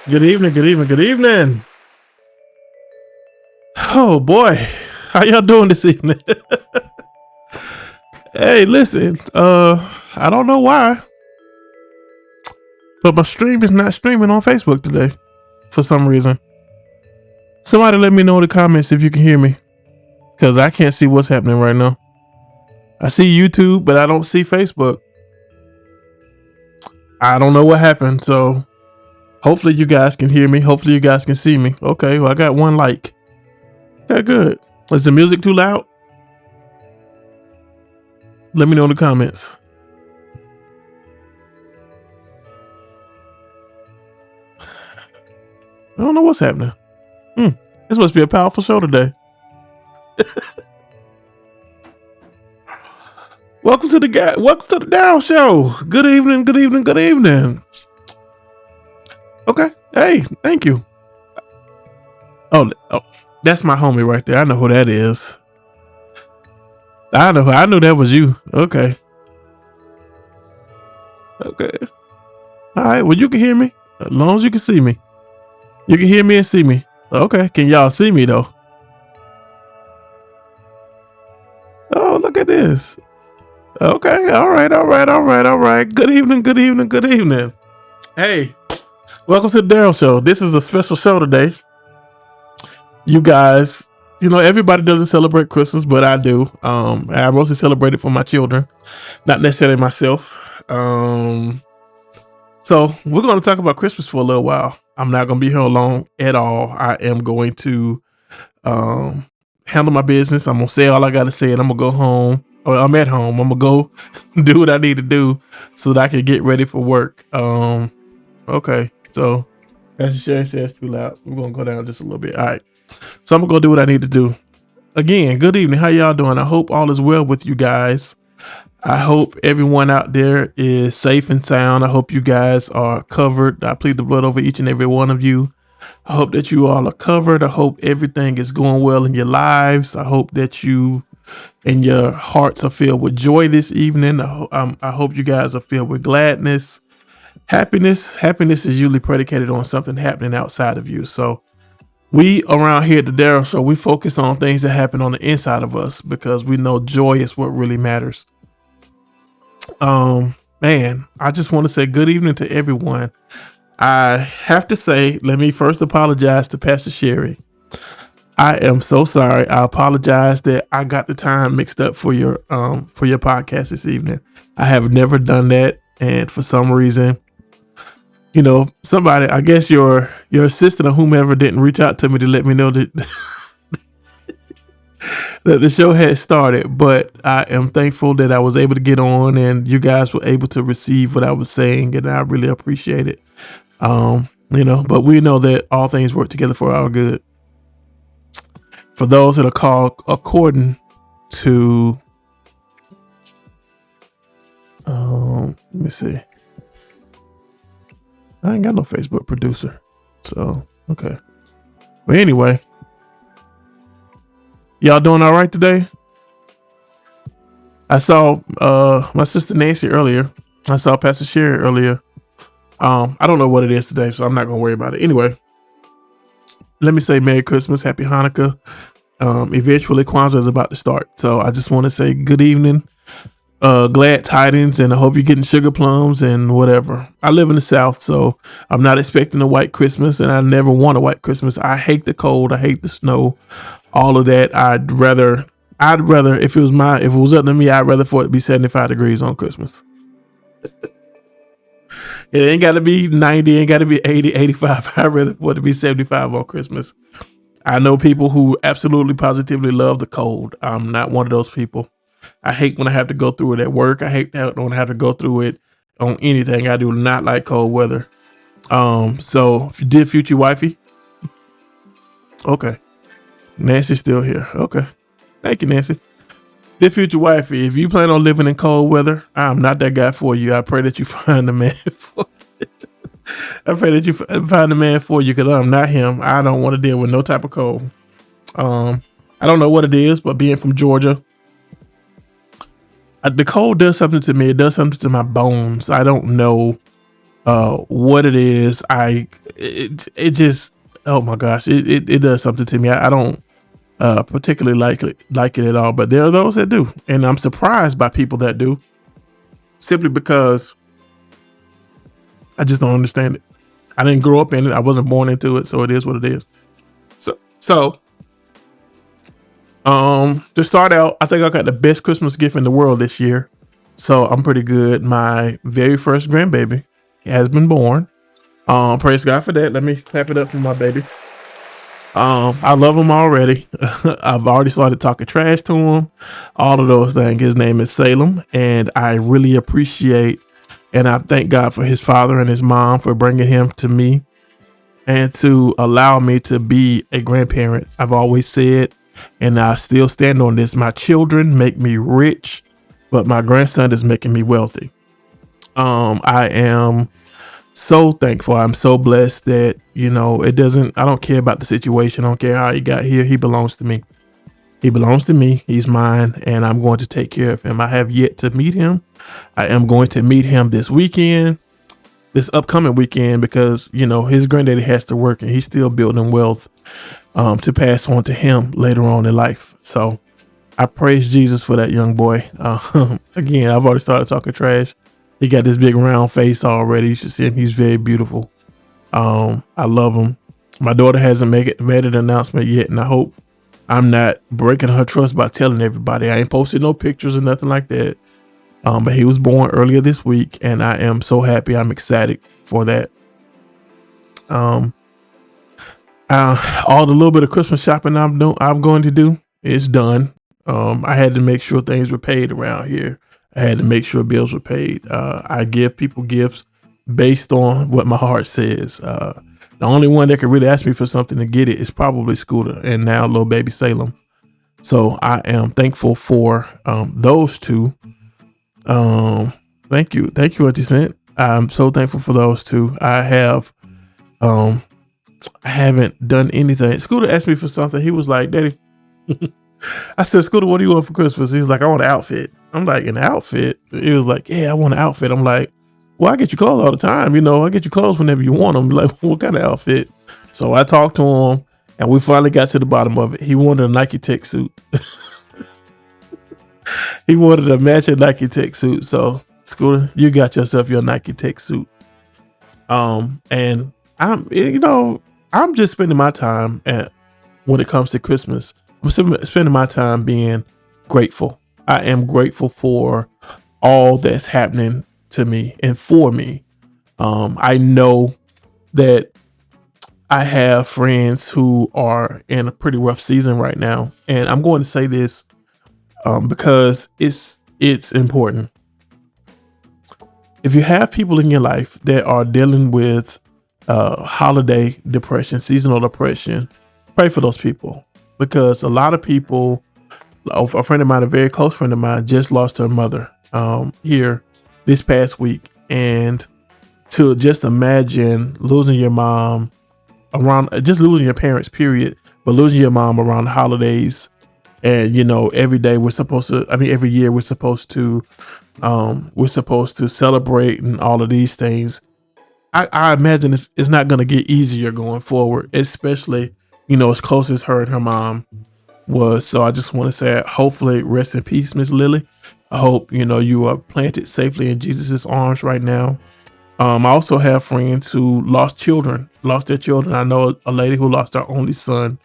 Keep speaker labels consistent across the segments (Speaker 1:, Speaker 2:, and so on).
Speaker 1: Good evening, good evening, good evening. Oh boy, how y'all doing this evening? Hey, listen, I don't know why, but my stream is not streaming on Facebook today for some reason. Somebody let me know in the comments if you can hear me, because I can't see what's happening right now. I see YouTube, but I don't see Facebook. I don't know what happened, so hopefully you guys can hear me. Hopefully you guys can see me. Okay, well, I got one like. Okay, good. Is the music too loud? Let me know in the comments. I don't know what's happening. This must be a powerful show today. Welcome to the Down Show. Good evening, good evening, good evening. Okay. Hey, thank you. Oh, that's my homie right there. I know who that is. I knew that was you. Okay. Okay. All right. Well, you can hear me as long as you can see me. You can hear me and see me. Okay. Can y'all see me though? Oh, look at this. Okay. All right. All right. All right. All right. Good evening. Good evening. Good evening. Hey, welcome to the Daryl Show. This is a special show today. You guys, everybody doesn't celebrate Christmas, but I do. I mostly celebrate it for my children, not necessarily myself. So we're going to talk about Christmas for a little while. I'm not going to be here long at all. I am going to um, handle my business. I'm going to say all I got to say, and I'm going to go home. Or I'm at home. I'm going to go do what I need to do so that I can get ready for work. Okay. So Pastor Sherry says too loud. So we're going to go down just a little bit. All right. So I'm going to go do what I need to do. Again, good evening. How y'all doing? I hope all is well with you guys. I hope everyone out there is safe and sound. I hope you guys are covered. I plead the blood over each and every one of you. I hope that you all are covered. I hope everything is going well in your lives. I hope that you and your hearts are filled with joy this evening. I hope you guys are filled with gladness, happiness. Happiness is usually predicated on something happening outside of you. So we around here at the Daryl Show, we focus on things that happen on the inside of us because we know joy is what really matters. Man, I just want to say good evening to everyone. I have to say, let me first apologize to Pastor Sherry. I am so sorry. I apologize that I got the time mixed up for your podcast this evening. I have never done that, and for some reason, somebody, I guess your assistant or whomever didn't reach out to me to let me know that that the show had started, but I am thankful that I was able to get on and you guys were able to receive what I was saying, and I really appreciate it. But we know that all things work together for our good. For those that are called according to, let me see. I ain't got no Facebook producer, so okay. But anyway, y'all doing all right today? I saw my sister Nancy earlier. I saw Pastor Sherry earlier. I don't know what it is today, so I'm not gonna worry about it. Anyway, let me say Merry Christmas, Happy Hanukkah. Eventually Kwanzaa is about to start, so I just want to say good evening, glad tidings, and I hope you're getting sugar plums and whatever. I live in the South, so I'm not expecting a white Christmas, and I never want a white Christmas. I hate the cold, I hate the snow, all of that. I'd rather if it was up to me, I'd rather for it to be 75 degrees on Christmas. It ain't got to be 90, ain't got to be 80, 85. I'd rather for it to be 75 on Christmas. I know people who absolutely positively love the cold. I'm not one of those people. I hate when I have to go through it at work. I hate when I have to go through it on anything. I do not like cold weather. So if you did future wifey, okay. Nancy's still here. Okay. Thank you, Nancy. Dear future wifey, if you plan on living in cold weather, I'm not that guy for you. I pray that you find a man for you. I pray that you find a man for you because I'm not him. I don't want to deal with no type of cold. I don't know what it is, but being from Georgia, the cold does something to me. It does something to my bones. I don't know what it is. It just, oh my gosh, it does something to me. I don't particularly like it at all, but there are those that do, and I'm surprised by people that do, simply because I just don't understand it. I didn't grow up in it. I wasn't born into it, so it is what it is. So to start out, I think I got the best Christmas gift in the world this year, so I'm pretty good. My very first grandbaby has been born. Praise God for that. Let me clap it up for my baby. I love him already. I've already started talking trash to him, all of those things. His name is Salem, and I really appreciate and I thank God for his father and his mom for bringing him to me and to allow me to be a grandparent. I've always said, and I still stand on this, my children make me rich, but my grandson is making me wealthy. I am so thankful. I'm so blessed that, I don't care about the situation. I don't care how he got here. He belongs to me. He belongs to me. He's mine, and I'm going to take care of him. I have yet to meet him. I am going to meet him this upcoming weekend, because, his granddaddy has to work and he's still building wealth to pass on to him later on in life. So I praise Jesus for that young boy. Again, I've already started talking trash. He got this big round face already. You should see him. He's very beautiful. I love him. My daughter hasn't made an announcement yet, and I hope I'm not breaking her trust by telling everybody. I ain't posted no pictures or nothing like that. But he was born earlier this week, and I am so happy. I'm excited for that. All the little bit of Christmas shopping I'm going to do is done. I had to make sure things were paid around here. I had to make sure bills were paid. I give people gifts based on what my heart says. The only one that could really ask me for something to get it is probably Scooter and now little baby Salem. So I am thankful for those two. Thank you, Auntie Cent. I'm so thankful for those two. I haven't done anything. Scooter asked me for something. He was like, "Daddy," I said, "Scooter, what do you want for Christmas?" He was like, "I want an outfit." I'm like, "An outfit?" He was like, "Yeah, I want an outfit." I'm like, "Well, I get you clothes all the time. I get you clothes whenever you want them." Like, what kind of outfit? So I talked to him, and we finally got to the bottom of it. He wanted a Nike Tech suit. He wanted a matching Nike Tech suit. So, Scooter, you got yourself your Nike Tech suit. And I'm just spending my time when it comes to Christmas. I'm spending my time being grateful. I am grateful for all that's happening to me and for me. I know that I have friends who are in a pretty rough season right now, and I'm going to say this because it's important. If you have people in your life that are dealing with holiday depression, seasonal depression, pray for those people, because a lot of people, a friend of mine, a very close friend of mine, just lost her mother here this past week. And to just imagine losing your mom around, just losing your parents, period, but losing your mom around the holidays. And, every day every year we're supposed to celebrate and all of these things. I imagine it's not going to get easier going forward, especially, as close as her and her mom was. So I just want to say, hopefully, rest in peace, Miss Lily. I hope, you are planted safely in Jesus's arms right now. I also have friends who lost their children. I know a lady who lost her only son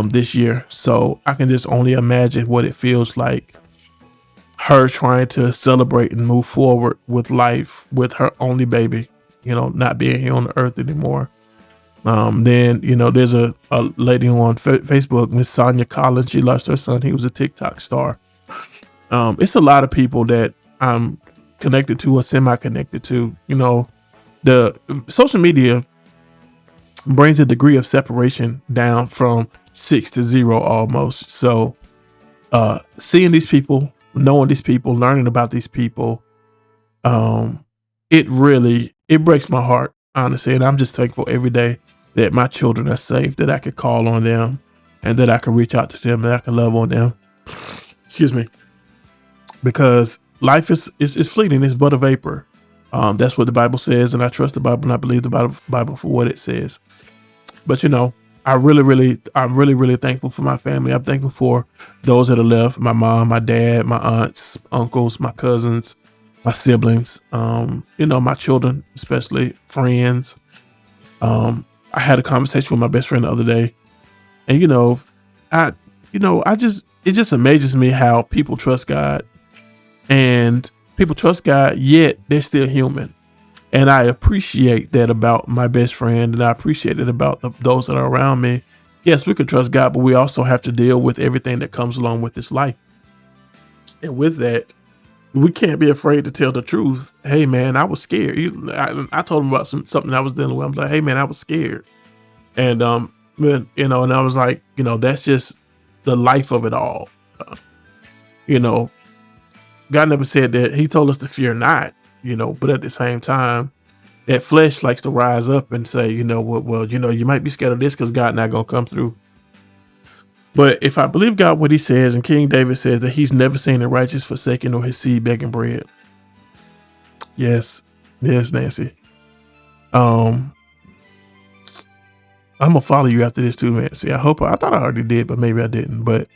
Speaker 1: this year. So I can just only imagine what it feels like, her trying to celebrate and move forward with life with her only baby, not being here on the earth anymore. Then, there's a lady on Facebook, Miss Sonia Collins. She lost her son. He was a TikTok star. It's a lot of people that I'm connected to or semi-connected to. The social media brings a degree of separation down from 6 to 0 almost. So seeing these people, knowing these people, learning about these people, it breaks my heart, honestly. And I'm just thankful every day that my children are safe, that I can call on them and that I can reach out to them, that I can love on them. Excuse me. Because life is fleeting. It's but a vapor. That's what the Bible says. And I trust the Bible and I believe the Bible for what it says. But I'm really thankful for my family. I'm thankful for those that are left: my mom, my dad, my aunts, uncles, my cousins, my siblings, my children, especially friends. I had a conversation with my best friend the other day, and it just amazes me how people trust God, and people trust God, yet they're still human. And I appreciate that about my best friend, and I appreciate it about those that are around me. Yes, we can trust God, but we also have to deal with everything that comes along with this life. And with that, we can't be afraid to tell the truth. Hey, man, I was scared. I told him about something I was dealing with. I'm like, hey, man, I was scared. And, and I was like, that's just the life of it all. God never said that. He told us to fear not, but at the same time, that flesh likes to rise up and say, well, you might be scared of this because God not going to come through. But if I believe God, what he says, and King David says that he's never seen the righteous forsaken or his seed begging bread. Yes, Nancy. I'm going to follow you after this too, Nancy. I thought I already did, but maybe I didn't. But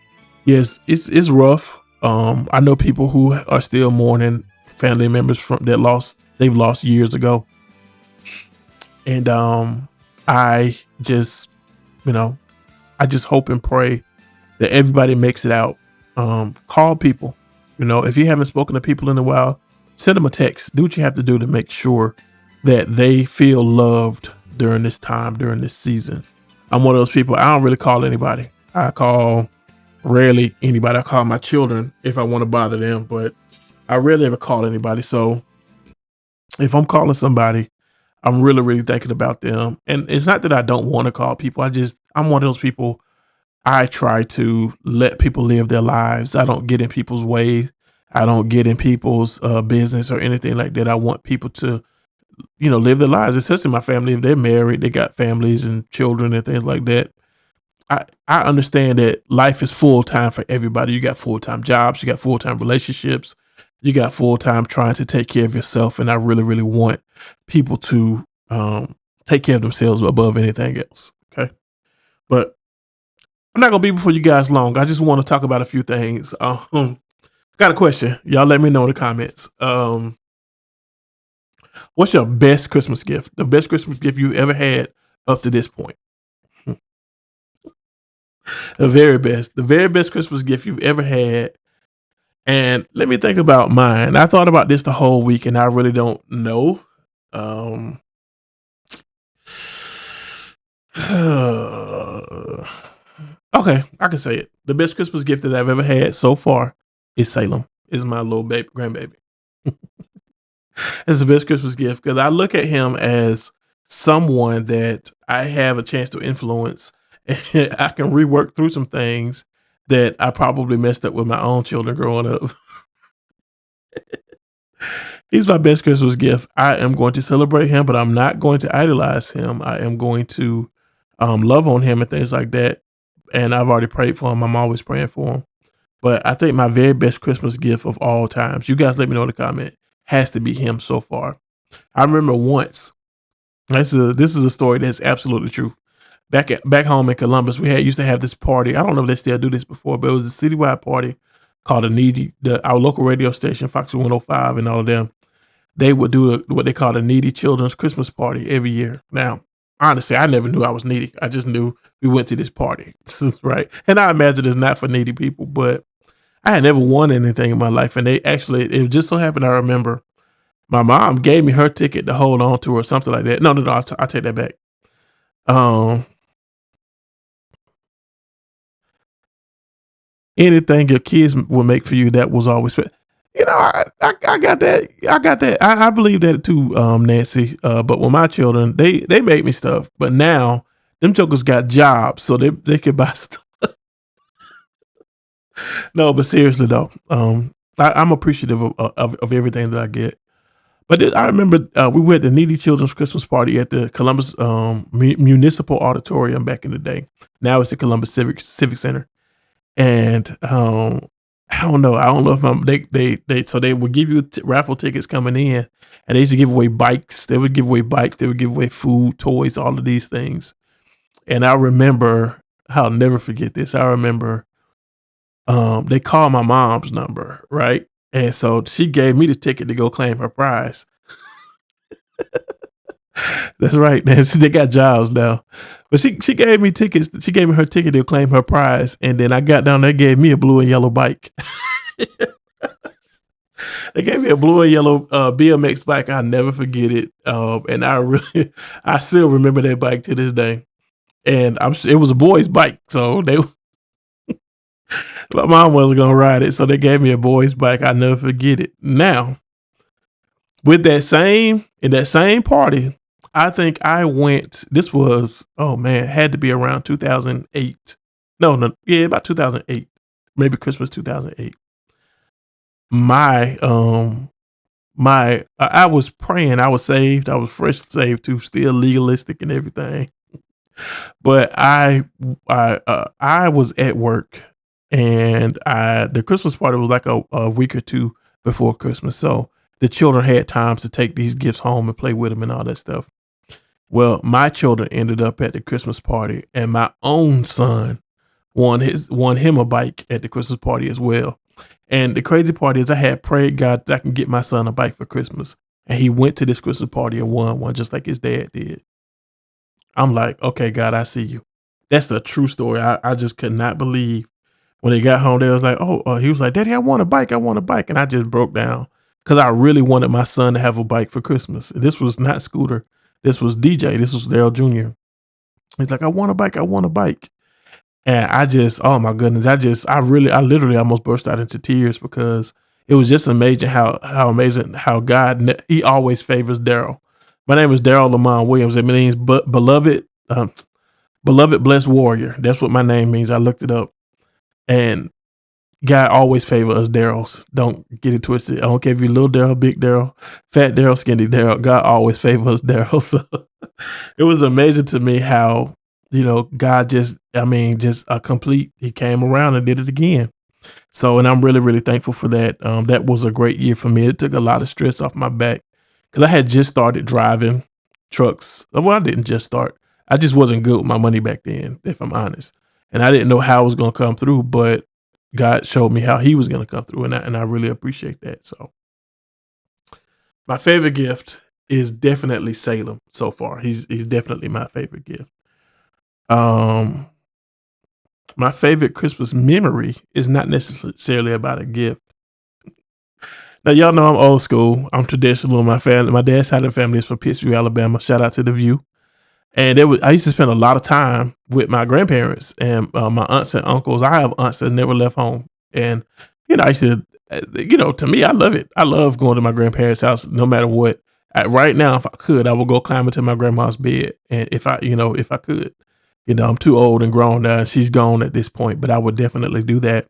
Speaker 1: Yes, it's rough. I know people who are still mourning family members from that they've lost years ago. And I just, you know, I just hope and pray that everybody makes it out. Call people. If you haven't spoken to people in a while, send them a text. Do what you have to do to make sure that they feel loved during this time, during this season. I'm one of those people. I don't really call anybody. I call rarely anybody. I call my children if I want to bother them, but I rarely ever call anybody. So if I'm calling somebody, I'm really, really thinking about them. And it's not that I don't want to call people. I'm one of those people. I try to let people live their lives. I don't get in people's way. I don't get in people's business or anything like that. I want people to, live their lives, especially my family. If they're married, they got families and children and things like that. I understand that life is full time for everybody. You got full time jobs, you got full time relationships, you got full time trying to take care of yourself. And I really, really want people to take care of themselves above anything else. Okay. But I'm not gonna be before you guys long. I just want to talk about a few things. Got a question. Y'all let me know in the comments. What's your best Christmas gift? The best Christmas gift you ever had up to this point? The very best Christmas gift you've ever had. And let me think about mine. I thought about this the whole week and I really don't know. Um, okay, I can say it. The best Christmas gift that I've ever had so far is Salem. Is my little baby grandbaby. It's the best Christmas gift because I look at him as someone that I have a chance to influence, and I can rework through some things that I probably messed up with my own children growing up. He's my best Christmas gift. I am going to celebrate him, but I'm not going to idolize him. I am going to love on him and things like that. And I've already prayed for him. I'm always praying for him. But I think my very best Christmas gift of all times, you guys let me know in the comment, has to be him so far. I remember once, this is a story that's absolutely true. Back home in Columbus, we used to have this party. I don't know if they still do this before, but it was a citywide party called our local radio station, Fox 105 and all of them. They would do what they call a needy children's Christmas party every year. Now, honestly, I never knew I was needy. I just knew we went to this party, right? And I imagine it's not for needy people, but I had never won anything in my life. And it just so happened I remember my mom gave me her ticket to hold on to or something like that. No, I'll take that back. Um, Anything your kids will make for you, that was always, I got that. I got that. I believe that too, Nancy. But with my children, they make me stuff. But now them jokers got jobs, so they can buy stuff. No, but seriously though, I'm appreciative of everything that I get. But I remember we were at the Needy Children's Christmas party at the Columbus Municipal Auditorium back in the day. Now it's the Columbus Civic Center, and I don't know. I don't know if they would give you raffle tickets coming in, and they used to give away bikes. They would give away bikes. They would give away food, toys, all of these things. And I remember, I'll never forget this. I remember they called my mom's number, right? And so she gave me the ticket to go claim her prize. That's right. They got jobs now. But she gave me tickets. She gave me her ticket to claim her prize. And then I got down there, gave me a blue and yellow bike. They gave me a blue and yellow BMX bike. I'll never forget it. And I still remember that bike to this day. And it was a boy's bike. So my mom wasn't going to ride it. So they gave me a boy's bike. I'll never forget it. Now, in that same party, I think I went, this was, oh man, had to be around 2008. No, yeah, about 2008, maybe Christmas 2008. I was praying, I was saved, I was fresh saved too, still legalistic and everything. But I was at work, and the Christmas party was like a week or two before Christmas. So the children had times to take these gifts home and play with them and all that stuff. Well, my children ended up at the Christmas party, and my own son won him a bike at the Christmas party as well. And the crazy part is I had prayed God that I can get my son a bike for Christmas. And he went to this Christmas party and won one just like his dad did. I'm like, okay, God, I see you. That's the true story. I just could not believe when they got home. They was like, oh, he was like, Daddy, I want a bike. I want a bike. And I just broke down because I really wanted my son to have a bike for Christmas. This was not Scooter. This was DJ. This was Daryl Jr. He's like, I want a bike. I want a bike. And I just, oh my goodness, I literally almost burst out into tears because it was just amazing how amazing how God, he always favors Daryl. My name is Daryl Lamont Williams. It means beloved, beloved blessed warrior. That's what my name means. I looked it up, and God always favors us Daryls. Don't get it twisted. I don't care if you're little Daryl, big Daryl, fat Daryl, skinny Daryl. God always favors Daryl. So it was amazing to me how, God just a complete, he came around and did it again. So, and I'm really, really thankful for that. That was a great year for me. It took a lot of stress off my back because I had just started driving trucks. Well, I didn't just start. I just wasn't good with my money back then, if I'm honest. And I didn't know how it was going to come through, but God showed me how he was going to come through. And I really appreciate that. So my favorite gift is definitely Salem so far. He's definitely my favorite gift. My favorite Christmas memory is not necessarily about a gift. Now, y'all know I'm old school. I'm traditional. My family, my dad's side of the family is from Pittsview, Alabama. Shout out to the View. And I used to spend a lot of time with my grandparents and my aunts and uncles. I have aunts that never left home. And, I used to, to me, I love it. I love going to my grandparents' house no matter what. Right now, if I could, I would go climb into my grandma's bed. And if I could. I'm too old and grown now. She's gone at this point, but I would definitely do that.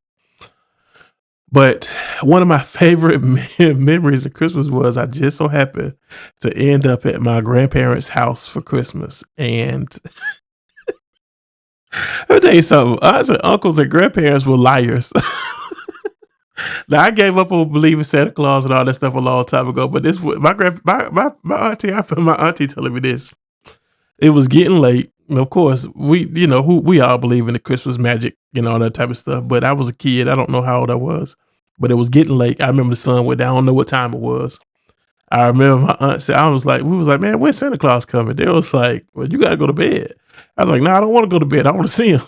Speaker 1: But one of my favorite memories of Christmas was I just so happened to end up at my grandparents' house for Christmas. And let me tell you something. Aunts and uncles and grandparents were liars. Now I gave up on believing Santa Claus and all that stuff a long time ago. But this was my auntie. I feel my auntie telling me this. It was getting late. And of course, we all believe in the Christmas magic, all that type of stuff. But I was a kid. I don't know how old I was, but it was getting late. I remember the sun went down. I don't know what time it was. I remember my aunt said, we was like, man, when's Santa Claus coming? They was like, well, you got to go to bed. I was like, no, I don't want to go to bed. I want to see him.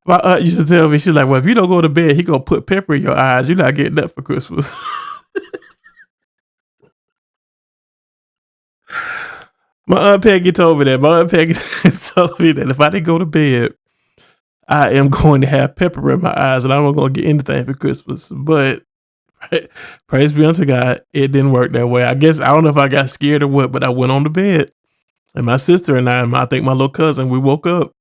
Speaker 1: My aunt used to tell me, she's like, well, if you don't go to bed, he going to put pepper in your eyes. You're not getting up for Christmas. My Aunt Peggy told me that. My Aunt Peggy told me that if I didn't go to bed, I am going to have pepper in my eyes and I'm going to get anything for Christmas. But praise be unto God, it didn't work that way. I guess, I don't know if I got scared or what, but I went on to bed. And my sister and I think my little cousin, we woke up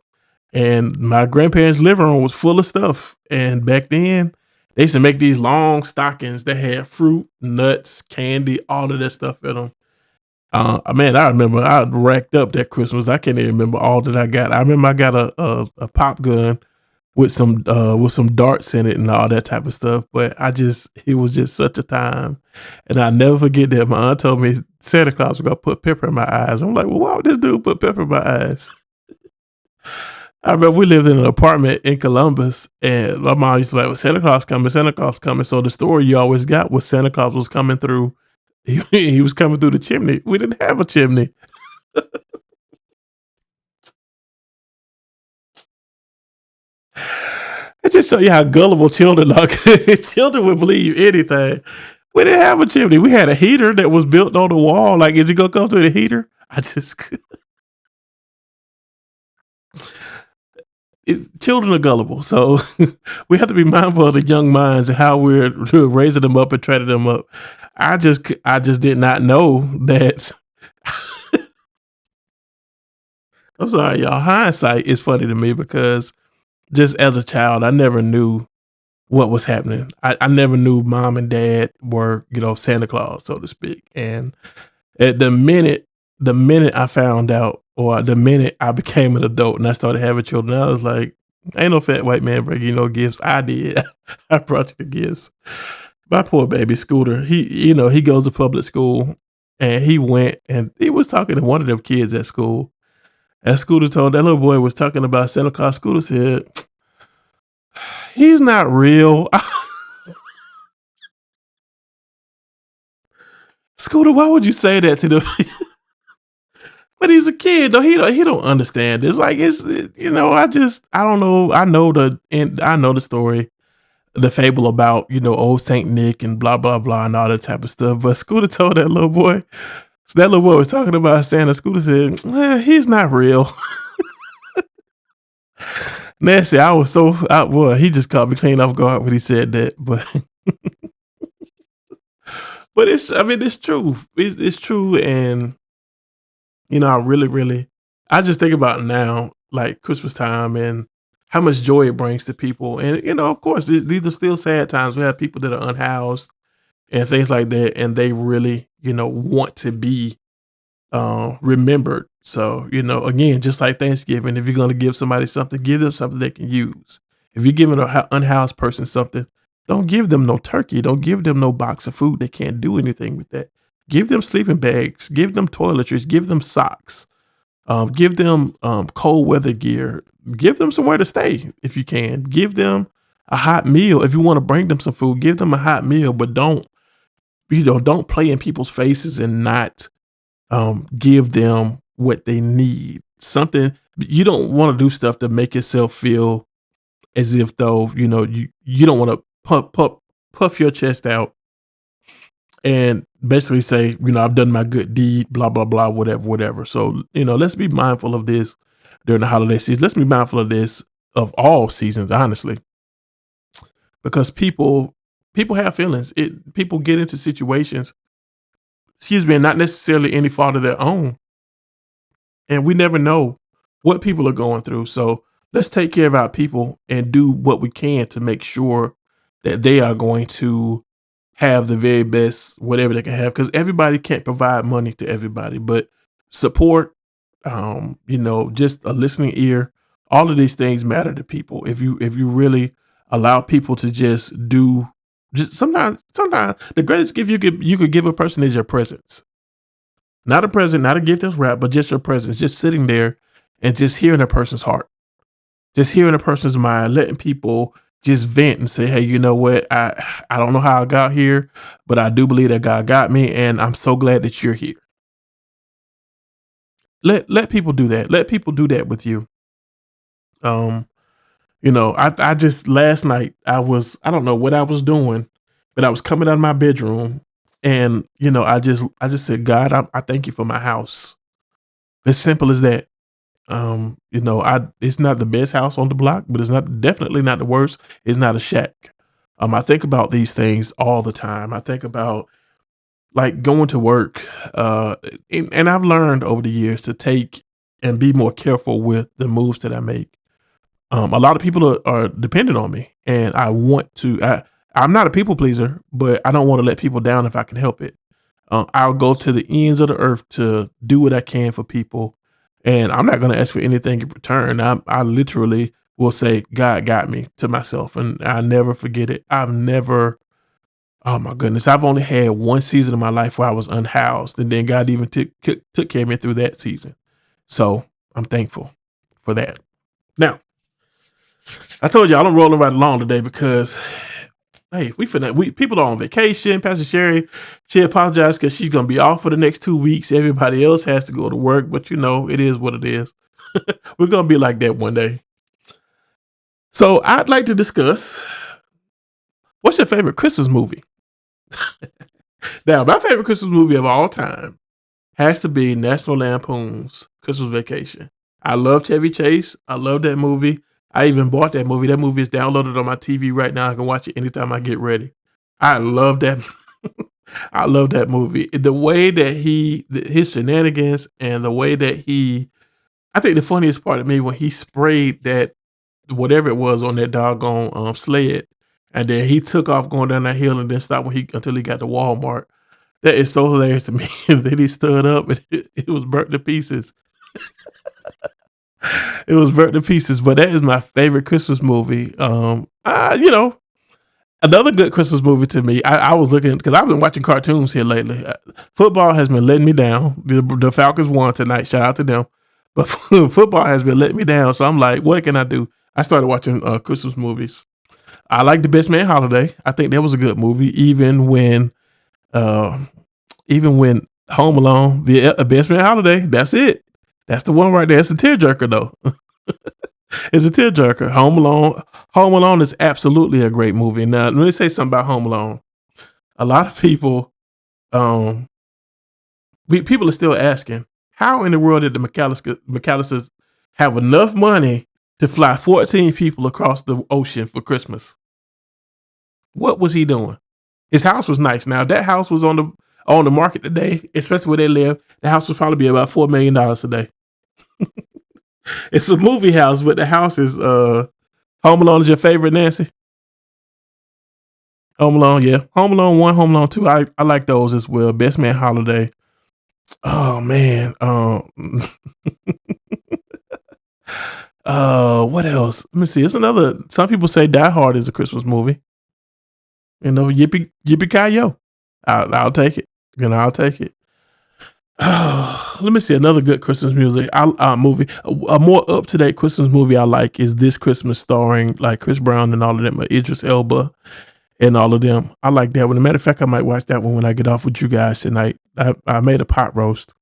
Speaker 1: and my grandparents' living room was full of stuff. And back then, they used to make these long stockings that had fruit, nuts, candy, all of that stuff in them. Man, I remember I racked up that Christmas. I can't even remember all that I got. I remember I got a pop gun with some darts in it and all that type of stuff. But it was just such a time, and I never forget that my aunt told me Santa Claus was gonna put pepper in my eyes. I'm like, well, why would this dude put pepper in my eyes? I remember we lived in an apartment in Columbus, and my mom used to be like, well, Santa Claus coming, Santa Claus coming. So the story you always got was Santa Claus was coming through. He was coming through the chimney. We didn't have a chimney. It just show you how gullible children are. Children would believe anything. We didn't have a chimney. We had a heater that was built on the wall. Like, is he gonna come through the heater? Children are gullible, so we have to be mindful of the young minds and how we're raising them up and training them up. I just did not know that. I'm sorry, y'all. Hindsight is funny to me because just as a child, I never knew what was happening. I never knew mom and dad were, Santa Claus, so to speak. And at the minute I found out, or the minute I became an adult and I started having children, I was like, ain't no fat white man bringing you no gifts. I did. I brought you the gifts. My poor baby Scooter, he goes to public school and he went and he was talking to one of them kids at school. And Scooter told that little boy was talking about Santa Claus. Scooter said, he's not real. Scooter, why would you say that to them? But he's a kid, though. He don't understand this. Like it's I don't know. I know the story, the fable about old Saint Nick and blah blah blah and all that type of stuff. But Scooter told that little boy. So that little boy was talking about Santa. Scooter said, he's not real. Nancy, I was so boy, he just caught me clean off guard when he said that. But it's true. It's true, and I really I just think about now, like Christmas time and how much joy it brings to people. And of course, these are still sad times. We have people that are unhoused and things like that, and they really, want to be remembered. So, again, just like Thanksgiving, if you're going to give somebody something, give them something they can use. If you're giving an unhoused person something, don't give them no turkey. Don't give them no box of food. They can't do anything with that. Give them sleeping bags. Give them toiletries. Give them socks. Give them cold weather gear. Give them somewhere to stay if you can. Give them a hot meal. If you want to bring them some food, give them a hot meal, but don't play in people's faces and not give them what they need. Something you don't want to do stuff to make yourself feel as if though you don't want to puff your chest out and basically say I've done my good deed, blah blah blah, whatever. So let's be mindful of this during the holiday season. Let's be mindful of this of all seasons, honestly, because people have feelings. People get into situations, not necessarily any fault of their own. And we never know what people are going through. So let's take care of our people and do what we can to make sure that they are going to have the very best, whatever they can have. Because everybody can't provide money to everybody, but support, just a listening ear, all of these things matter to people. If you really allow people to just sometimes the greatest gift you could give a person is your presence. Not a present, not a gift that's wrapped, but just your presence, just sitting there and just hearing a person's heart, just hearing a person's mind, letting people just vent and say, hey, you know what? I don't know how I got here, but I do believe that God got me, and I'm so glad that you're here. Let people do that. Let people do that with you. I just last night I don't know what I was doing, but I was coming out of my bedroom and I just said, God, I thank you for my house. As simple as that. It's not the best house on the block, but it's definitely not the worst. It's not a shack. I think about these things all the time. I think about like going to work, and I've learned over the years to take and be more careful with the moves that I make. A lot of people are dependent on me, and I'm not a people pleaser, but I don't want to let people down if I can help it. I'll go to the ends of the earth to do what I can for people, and I'm not going to ask for anything in return. I literally will say, God got me to myself, and I never forget it. Oh my goodness, I've only had one season of my life where I was unhoused, and then God even took care of me through that season. So I'm thankful for that. Now, I told y'all I'm rolling right along today because, hey, people are on vacation. Pastor Sherry, she apologized because she's gonna be off for the next 2 weeks. Everybody else has to go to work, but it is what it is. We're gonna be like that one day. So I'd like to discuss, what's your favorite Christmas movie? Now, my favorite Christmas movie of all time has to be National Lampoon's Christmas Vacation. I love Chevy Chase. I love that movie. I even bought that movie. That movie is downloaded on my TV right now. I can watch it anytime I get ready. I love that. I love that movie. The way that his shenanigans and the way that I think the funniest part of me when he sprayed that, whatever it was on that doggone sled, and then he took off going down that hill and then stopped until he got to Walmart. That is so hilarious to me. And then he stood up and it was burnt to pieces. It was burnt to pieces, but that is my favorite Christmas movie. Another good Christmas movie to me. I was looking because I've been watching cartoons here lately. Football has been letting me down. The Falcons won tonight. Shout out to them. But football has been letting me down. So I'm like, what can I do? I started watching Christmas movies. I like The Best Man Holiday. I think that was a good movie, uh, even when Home Alone, The Best Man Holiday. That's it. That's the one right there. It's a tearjerker though. It's a tearjerker. Home Alone. Home Alone is absolutely a great movie. Now, let me say something about Home Alone. A lot of people, um, people are still asking, how in the world did the McAllisters have enough money to fly 14 people across the ocean for Christmas? What was he doing? His house was nice. Now, if that house was on the market today, especially where they live, the house would probably be about $4 million today. It's a movie house, but the house is Home Alone is your favorite, Nancy? Home Alone, yeah. Home Alone 1, Home Alone 2. I like those as well. Best Man Holiday. Oh man. What else? Let me see. It's another. Some people say Die Hard is a Christmas movie. You know, yippee yippee ki yo. I'll take it. You know, I'll take it. Let me see another good Christmas movie. A more up to date Christmas movie I like is This Christmas, starring like Chris Brown and all of them, Idris Elba and all of them. I like that one. As a matter of fact, I might watch that one when I get off with you guys tonight. I made a pot roast,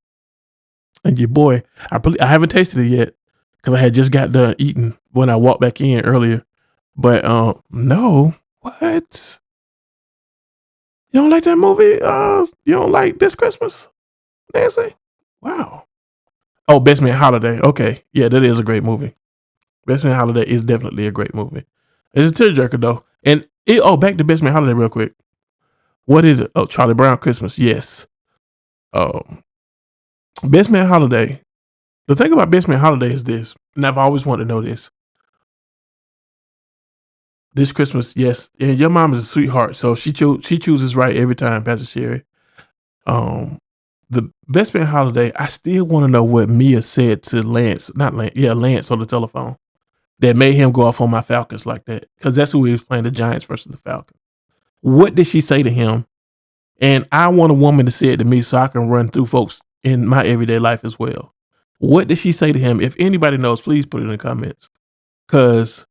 Speaker 1: and your boy, I haven't tasted it yet because I had just got done eating when I walked back in earlier. But no, what? You don't like that movie? You don't like This Christmas, Nancy? Wow. Oh, Best Man Holiday. Okay, yeah, that is a great movie. Best Man Holiday is definitely a great movie. It's a tearjerker though, and back to Best Man Holiday real quick. What is it? Oh, Charlie Brown Christmas. Yes. Um, Best Man Holiday. The thing about Best Man Holiday is this, and I've always wanted to know this. This Christmas, yes, and your mom is a sweetheart, so she chooses right every time, Pastor Sherry. Um, the Best Man Holiday. I still want to know what Mia said to Lance, not Lance, yeah, Lance on the telephone that made him go off on my Falcons like that, because that's who he was playing, the Giants versus the Falcons. What did she say to him? And I want a woman to say it to me so I can run through folks in my everyday life as well. What did she say to him? If anybody knows, please put it in the comments. Cause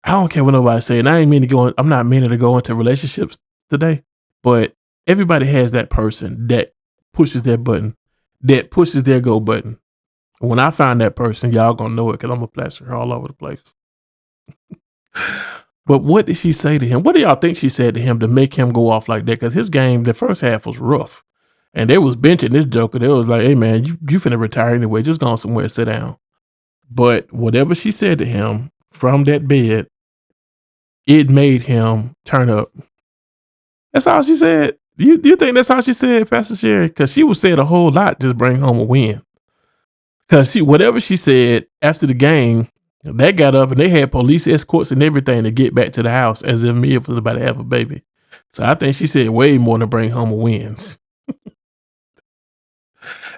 Speaker 1: I don't care what nobody say. And I ain't mean to go. I'm not meaning to go into relationships today, but everybody has that person that pushes their button, that pushes their go button. When I find that person, y'all gonna know it because I'm gonna plaster her all over the place. But what did she say to him? What do y'all think she said to him to make him go off like that? Because his game, the first half was rough. And they was benching this joker. They was like, hey man, you finna retire anyway. Just go somewhere and sit down. But whatever she said to him from that bed, it made him turn up. That's all she said. Do you think that's all she said, Pastor Sherry? Because she was saying a whole lot, just bring home a win. Because whatever she said after the game, they got up and they had police escorts and everything to get back to the house as if Mia was about to have a baby. So I think she said way more than bring home a wins.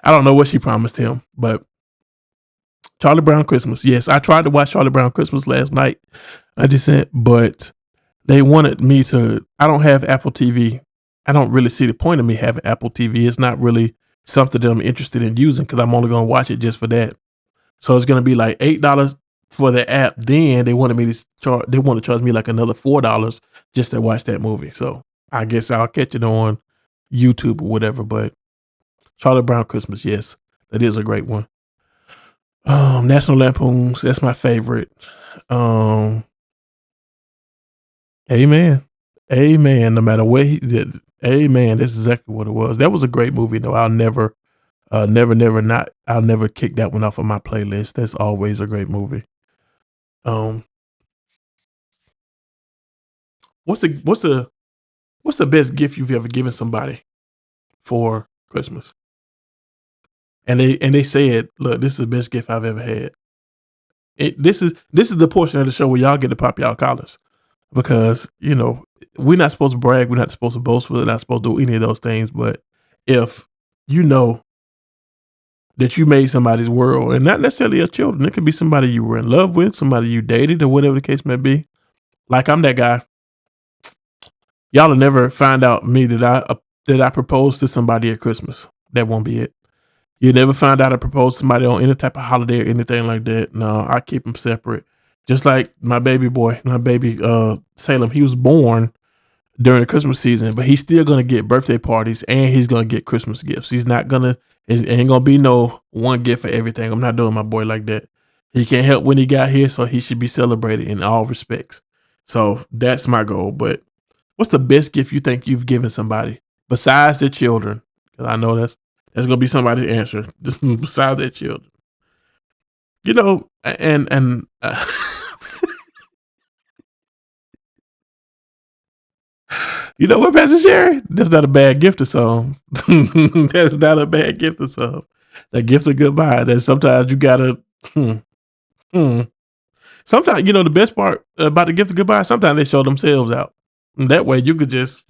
Speaker 1: I don't know what she promised him, but Charlie Brown Christmas. Yes, I tried to watch Charlie Brown Christmas last night. I just said, but they wanted me to. I don't have Apple TV. I don't really see the point of me having Apple TV. It's not really something that I'm interested in using because I'm only going to watch it just for that. So it's going to be like $8 for the app. Then they wanted me to charge. They want to charge me like another $4 just to watch that movie. So I guess I'll catch it on YouTube or whatever. But Charlie Brown Christmas, yes, that is a great one. National Lampoons, that's my favorite. Um, Amen, Amen. No matter what he did, Amen. That's exactly what it was. That was a great movie, though. I'll never kick that one off of my playlist. That's always a great movie. Um, what's the best gift you've ever given somebody for Christmas? And they said, look, this is the best gift I've ever had. This is the portion of the show where y'all get to pop y'all collars because we're not supposed to brag, we're not supposed to boast, we're not supposed to do any of those things. But if you know that you made somebody's world, and not necessarily your children, it could be somebody you were in love with, somebody you dated, or whatever the case may be. Like I'm that guy. Y'all will never find out me that I proposed to somebody at Christmas. That won't be it. You never find out I proposed to somebody on any type of holiday or anything like that. No, I keep them separate. Just like my baby boy, my baby Salem, he was born during the Christmas season, but he's still gonna get birthday parties and he's gonna get Christmas gifts. He's not gonna it ain't gonna be no one gift for everything. I'm not doing my boy like that. He can't help when he got here, so he should be celebrated in all respects. So that's my goal. But what's the best gift you think you've given somebody besides their children? Because I know that's gonna be somebody's answer. Just besides their children, and you know what, Pastor Sherry? That's not a bad gift or some. That's not a bad gift or some. The gift of goodbye. That sometimes you gotta. Hmm, hmm. Sometimes the best part about the gift of goodbye. Sometimes they show themselves out. And that way you could just.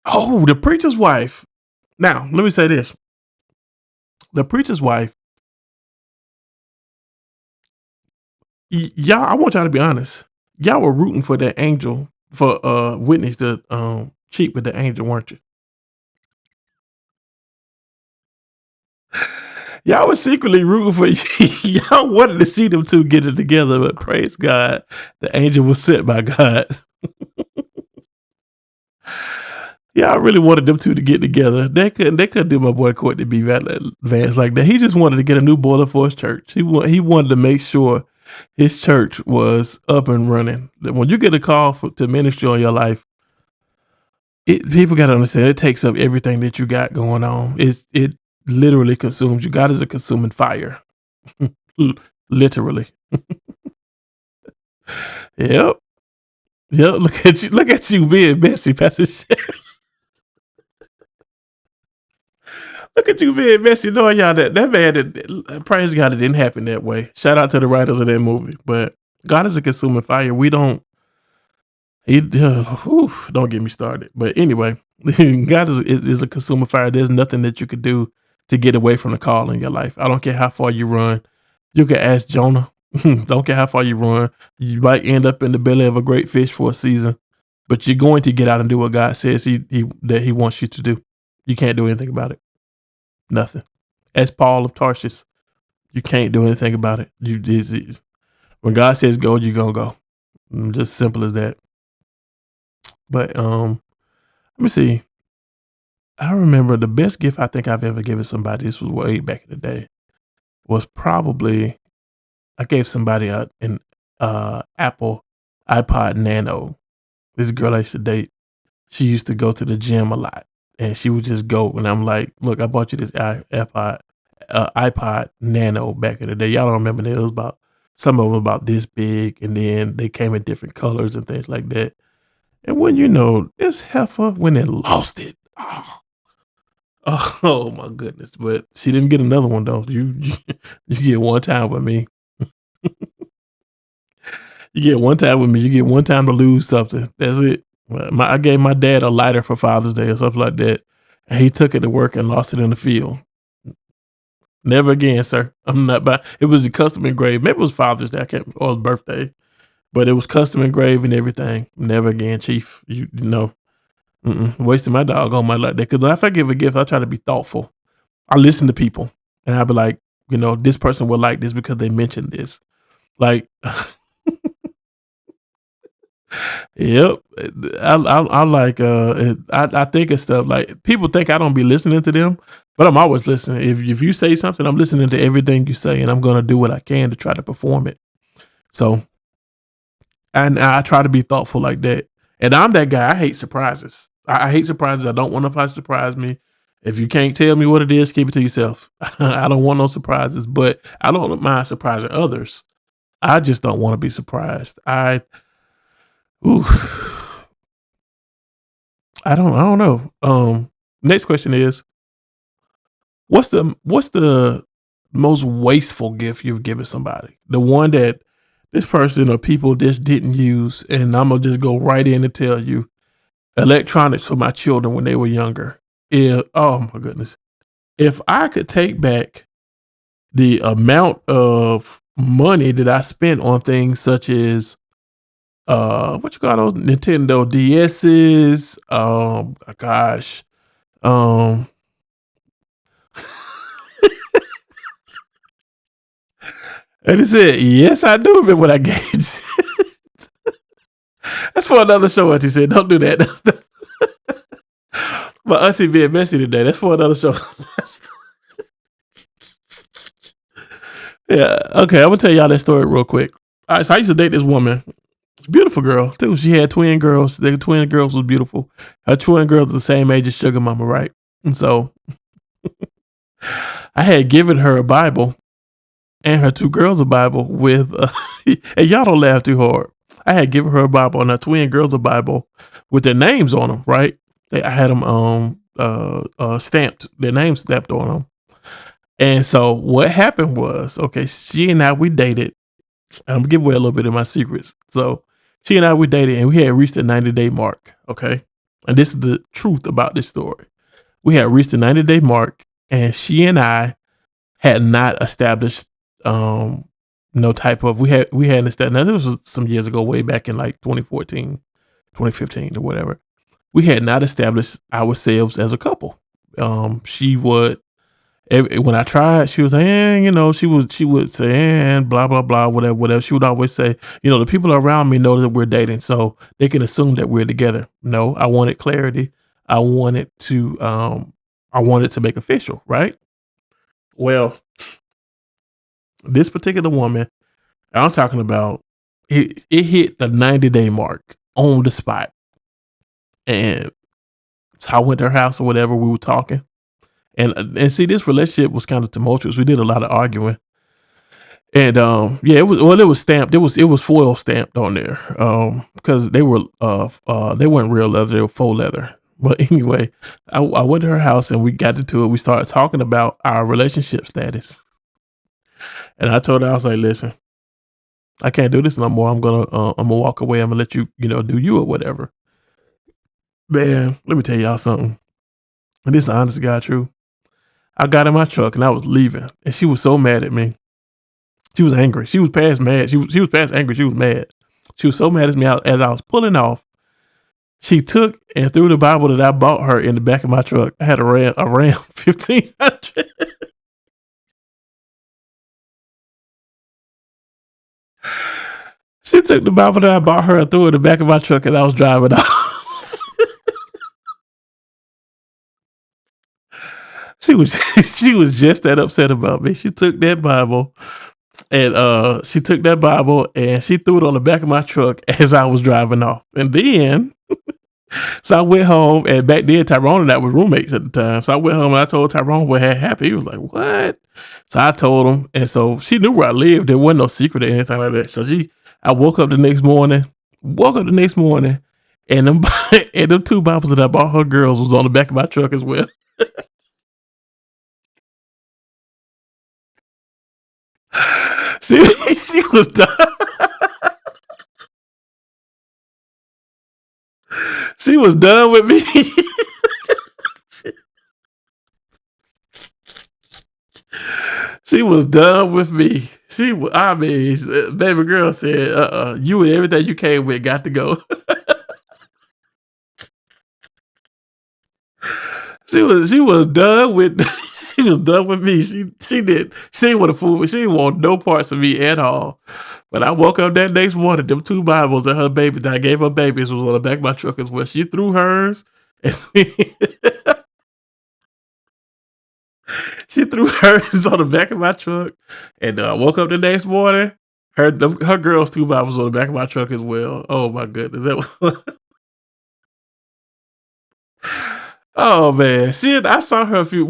Speaker 1: Oh, the preacher's wife. Now let me say this: the preacher's wife. Y'all, I want y'all to be honest. Y'all were rooting for that angel for Whitney to cheat with the angel, weren't you? Y'all was secretly rooting for y'all wanted to see them two get it together, but praise God, the angel was sent by God. Y'all really wanted them two to get together. They couldn't do my boy Courtney B. Vance like that. He just wanted to get a new boiler for his church. He wanted to make sure his church was up and running. When you get a call to ministry on your life, people got to understand it takes up everything that you got going on. It literally consumes you. God is a consuming fire. Literally. Yep. Yep. Look at you. Look at you being messy, Pastor Sherry. Look at you being messy. Knowing y'all that man, praise God, it didn't happen that way. Shout out to the writers of that movie. But God is a consuming fire. We don't. Don't get me started. But anyway, God is a consuming fire. There's nothing that you could do to get away from the call in your life. I don't care how far you run. You can ask Jonah. Don't care how far you run. You might end up in the belly of a great fish for a season, but you're going to get out and do what God says that He wants you to do. You can't do anything about it. Nothing. As Paul of Tarshish, you can't do anything about it. When God says go, you're gonna go. Just simple as that. But let me see. I remember the best gift I think I've ever given somebody. This was way back in the day. Was probably I gave somebody an Apple iPod Nano. This girl I used to date, she used to go to the gym a lot, and she would just go. And I'm like, "Look, I bought you this iPod Nano back in the day. Y'all don't remember that? It was about some of them about this big, and then they came in different colors and things like that. And when this heifer when it lost it, oh my goodness! But she didn't get another one though. You get one time with me. You get one time with me. You get one time to lose something. That's it. I gave my dad a lighter for Father's Day or something like that, and he took it to work and lost it in the field. Never again, sir. I'm not buying. It was a custom engraved. Maybe it was Father's Day. I can't, or his birthday, but it was custom engraved and everything. Never again, Chief. You know, wasting my dog on my like that. Because if I give a gift, I try to be thoughtful. I listen to people, and I be like, this person will like this because they mentioned this. Like, yep. I like I think of stuff like people think I don't be listening to them, but I'm always listening. If you say something, I'm listening to everything you say, and I'm gonna do what I can to try to perform it. So, and I try to be thoughtful like that. And I'm that guy. I hate surprises. I hate surprises. I don't want nobody to surprise me. If you can't tell me what it is, keep it to yourself. I don't want no surprises, but I don't mind surprising others. I just don't want to be surprised. Ooh, I don't know. Next question is, what's the most wasteful gift you've given somebody? The one that this person or people just didn't use, and I'm gonna just go right in and tell you, electronics for my children when they were younger. Oh my goodness, if I could take back the amount of money that I spent on things such as what you call those Nintendo DS's, gosh, um And he said, yes, I do remember when I gave. That's for another show, Auntie said. Don't do that. My auntie being messy today. That's for another show. Yeah. Okay, I'm gonna tell y'all that story real quick. All right, so I used to date this woman. Beautiful girl too. She had twin girls. The twin girls was beautiful. Her twin girls the same age as Sugar Mama, right? And so I had given her a Bible and her two girls a Bible with, and y'all don't laugh too hard. I had given her a Bible and her twin girls a Bible with their names on them, right? I had them stamped, their names stamped on them. And so what happened was, okay, she and I, we dated. I'm gonna give away a little bit of my secrets. So she and I, we dated and we had reached the 90-day mark. Okay. And this is the truth about this story. We had reached the 90-day mark and she and I had not established no type of, we hadn't established, now this was some years ago, way back in like 2014, 2015 or whatever. We had not established ourselves as a couple. She would, when I tried, she was saying, she would say, and blah, blah, blah, whatever. She would always say, the people around me know that we're dating, so they can assume that we're together. No, I wanted clarity. I wanted to make official, right? Well, this particular woman, I'm talking about, it hit the 90-day mark on the spot. And so I went to her house or whatever, we were talking. And see, this relationship was kind of tumultuous. We did a lot of arguing. And it was stamped. It was foil stamped on there. Because they weren't real leather, they were faux leather. But anyway, I went to her house and we got into it. We started talking about our relationship status. And I told her, I was like, listen, I can't do this no more. I'm gonna walk away. I'm gonna let you, do you or whatever. Man, let me tell y'all something. And this is the honest to God truth. I got in my truck and I was leaving, and she was so mad at me. She was angry. She was past mad. She was past angry. She was mad. She was so mad at me as I was pulling off. She took and threw the Bible that I bought her in the back of my truck. I had a Ram 1500. She took the Bible that I bought her and threw it in the back of my truck, and I was driving off. She was just that upset about me. She took that Bible and she threw it on the back of my truck as I was driving off. And then so I went home, and back then Tyrone and I were roommates at the time. So I went home and I told Tyrone what had happened. He was like, "What?" So I told him, and so she knew where I lived. There wasn't no secret or anything like that. So I woke up the next morning, and them and them two Bibles that I bought her girls was on the back of my truck as well. She was done. She was done with me. She was done with me. Baby girl said, you and everything you came with got to go. She was done with she was done with me. She didn't want to fool me. She didn't want no parts of me at all. But I woke up that next morning, them two Bibles that her baby that I gave her babies was on the back of my truck as well. She threw hers and she threw hers on the back of my truck. And I woke up the next morning, her girls' two Bibles on the back of my truck as well. Oh my goodness. That was oh man, I saw her a few.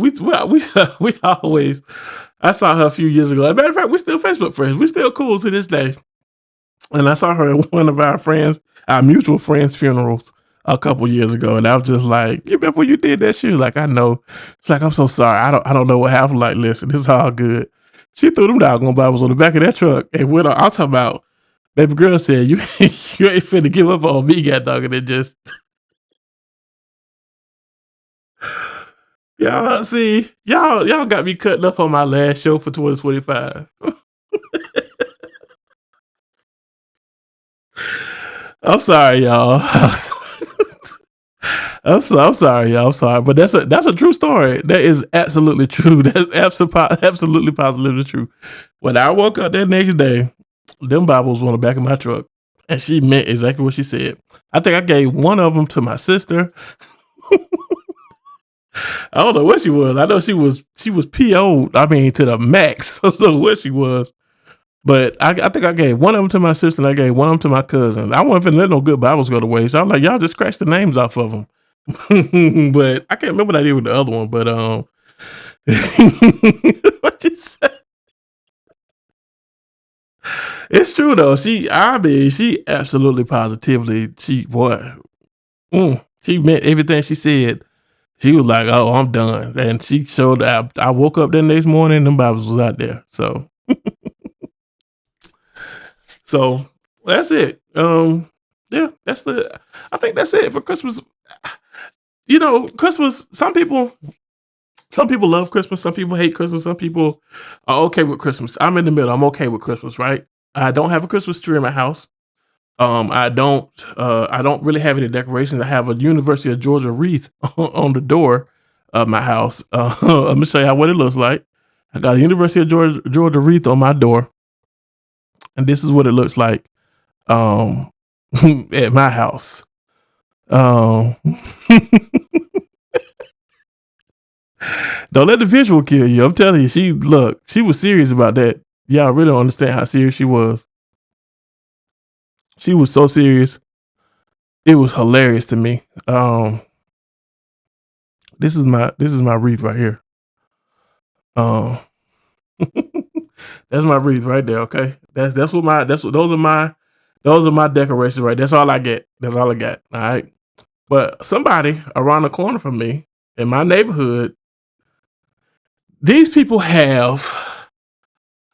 Speaker 1: I saw her a few years ago. As a matter of fact, we're still Facebook friends. We're still cool to this day. And I saw her at one of our mutual friends' funerals a couple years ago, and I was just like, "You remember when you did that?" She was like, "I know." It's like, "I'm so sorry. I don't know what happened." Like, listen, it's all good. She threw them doggone Bibles on the back of that truck and went on. I'm talking about. Baby girl said, "You ain't finna give up on me, god dog," and it just. Y'all got me cutting up on my last show for 2025. I'm sorry, y'all. I'm sorry, y'all. I'm sorry, but that's a true story. That is absolutely true. That's absolutely positively true. When I woke up that next day, them Bibles were on the back of my truck, and she meant exactly what she said. I think I gave one of them to my sister. I don't know what she was. I know she was PO'd. I mean, to the max. I don't know what she was. But I think I gave one of them to my sister and I gave one of them to my cousin. I wasn't finna let no good Bibles go to waste. I was like, y'all just scratch the names off of them. But I can't remember what I did with the other one. But what you say? It's true though. She absolutely positively, she meant everything she said. She was like, "Oh, I'm done," and she showed up. I woke up that next morning, them Bibles was out there. So that's it. Yeah, I think that's it for Christmas. You know, Christmas. Some people love Christmas. Some people hate Christmas. Some people are okay with Christmas. I'm in the middle. I'm okay with Christmas. Right. I don't have a Christmas tree in my house. I don't really have any decorations. I have a University of Georgia wreath on the door of my house. Let me show you what it looks like. I got a University of Georgia wreath on my door, and this is what it looks like um at my house. Um don't let the visual kill you. I'm telling you, she was serious about that. Y'all really don't understand how serious she was. She was so serious. It was hilarious to me. This is my wreath right here. Um that's my wreath right there, okay? Those are my decorations right. That's all I get. That's all I got. All right. But somebody around the corner from me in my neighborhood, these people have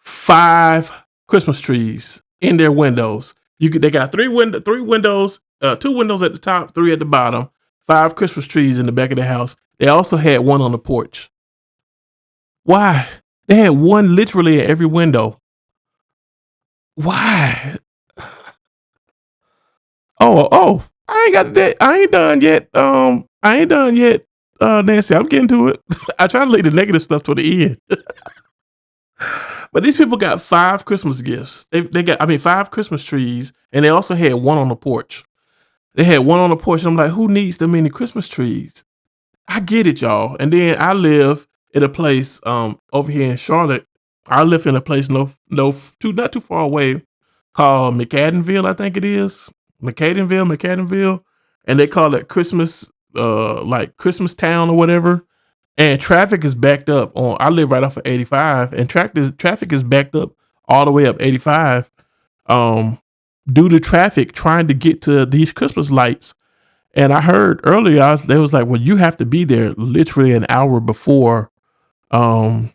Speaker 1: 5 Christmas trees in their windows. They got three windows, 2 windows at the top, 3 at the bottom, 5 Christmas trees in the back of the house. They also had one on the porch. Why? They had one literally at every window. Why? Oh, I ain't got that. I ain't done yet. I ain't done yet. Nancy, I'm getting to it. I try to leave the negative stuff to the end. But these people got 5 Christmas gifts. They got, I mean, 5 Christmas trees, and they also had one on the porch. They had one on the porch. And I'm like, who needs that many Christmas trees? I get it, y'all. And then I live in a place over here in Charlotte. I live in a place not too far away called McAdenville, I think it is. McAdenville, and they call it Christmas, like Christmas Town or whatever. And traffic is backed up on. I live right off of 85, and traffic is backed up all the way up 85, um, due to traffic trying to get to these Christmas lights. And I heard earlier, they was like, "Well, you have to be there literally an hour before." Um,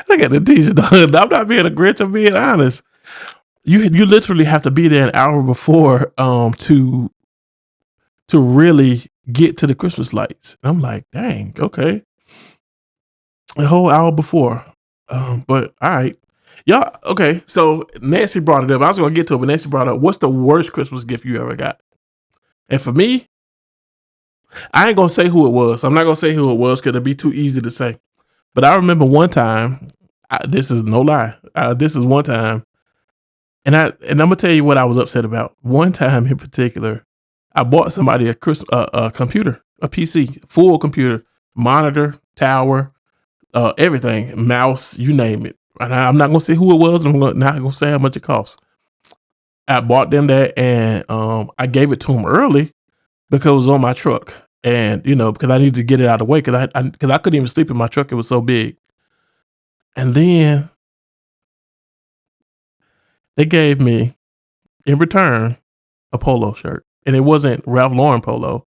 Speaker 1: I got to teach you. I'm not being a Grinch. I'm being honest. You literally have to be there an hour before to really get to the Christmas lights. And I'm like, dang, okay. A whole hour before. But all right. Y'all, okay. So Nancy brought it up. I was gonna get to it, but Nancy brought up, what's the worst Christmas gift you ever got? And for me, I ain't gonna say who it was. I'm not gonna say who it was because it'd be too easy to say. But I remember one time, this is no lie. This is one time, and I'm gonna tell you what I was upset about. One time in particular, I bought somebody a computer, a PC, full computer, monitor, tower, everything, mouse, you name it. And I'm not gonna say who it was. And I'm not gonna say how much it cost. I bought them that, and I gave it to them early because it was on my truck, and because I needed to get it out of the way because I couldn't even sleep in my truck. It was so big. And then they gave me in return a polo shirt, and it wasn't Ralph Lauren polo.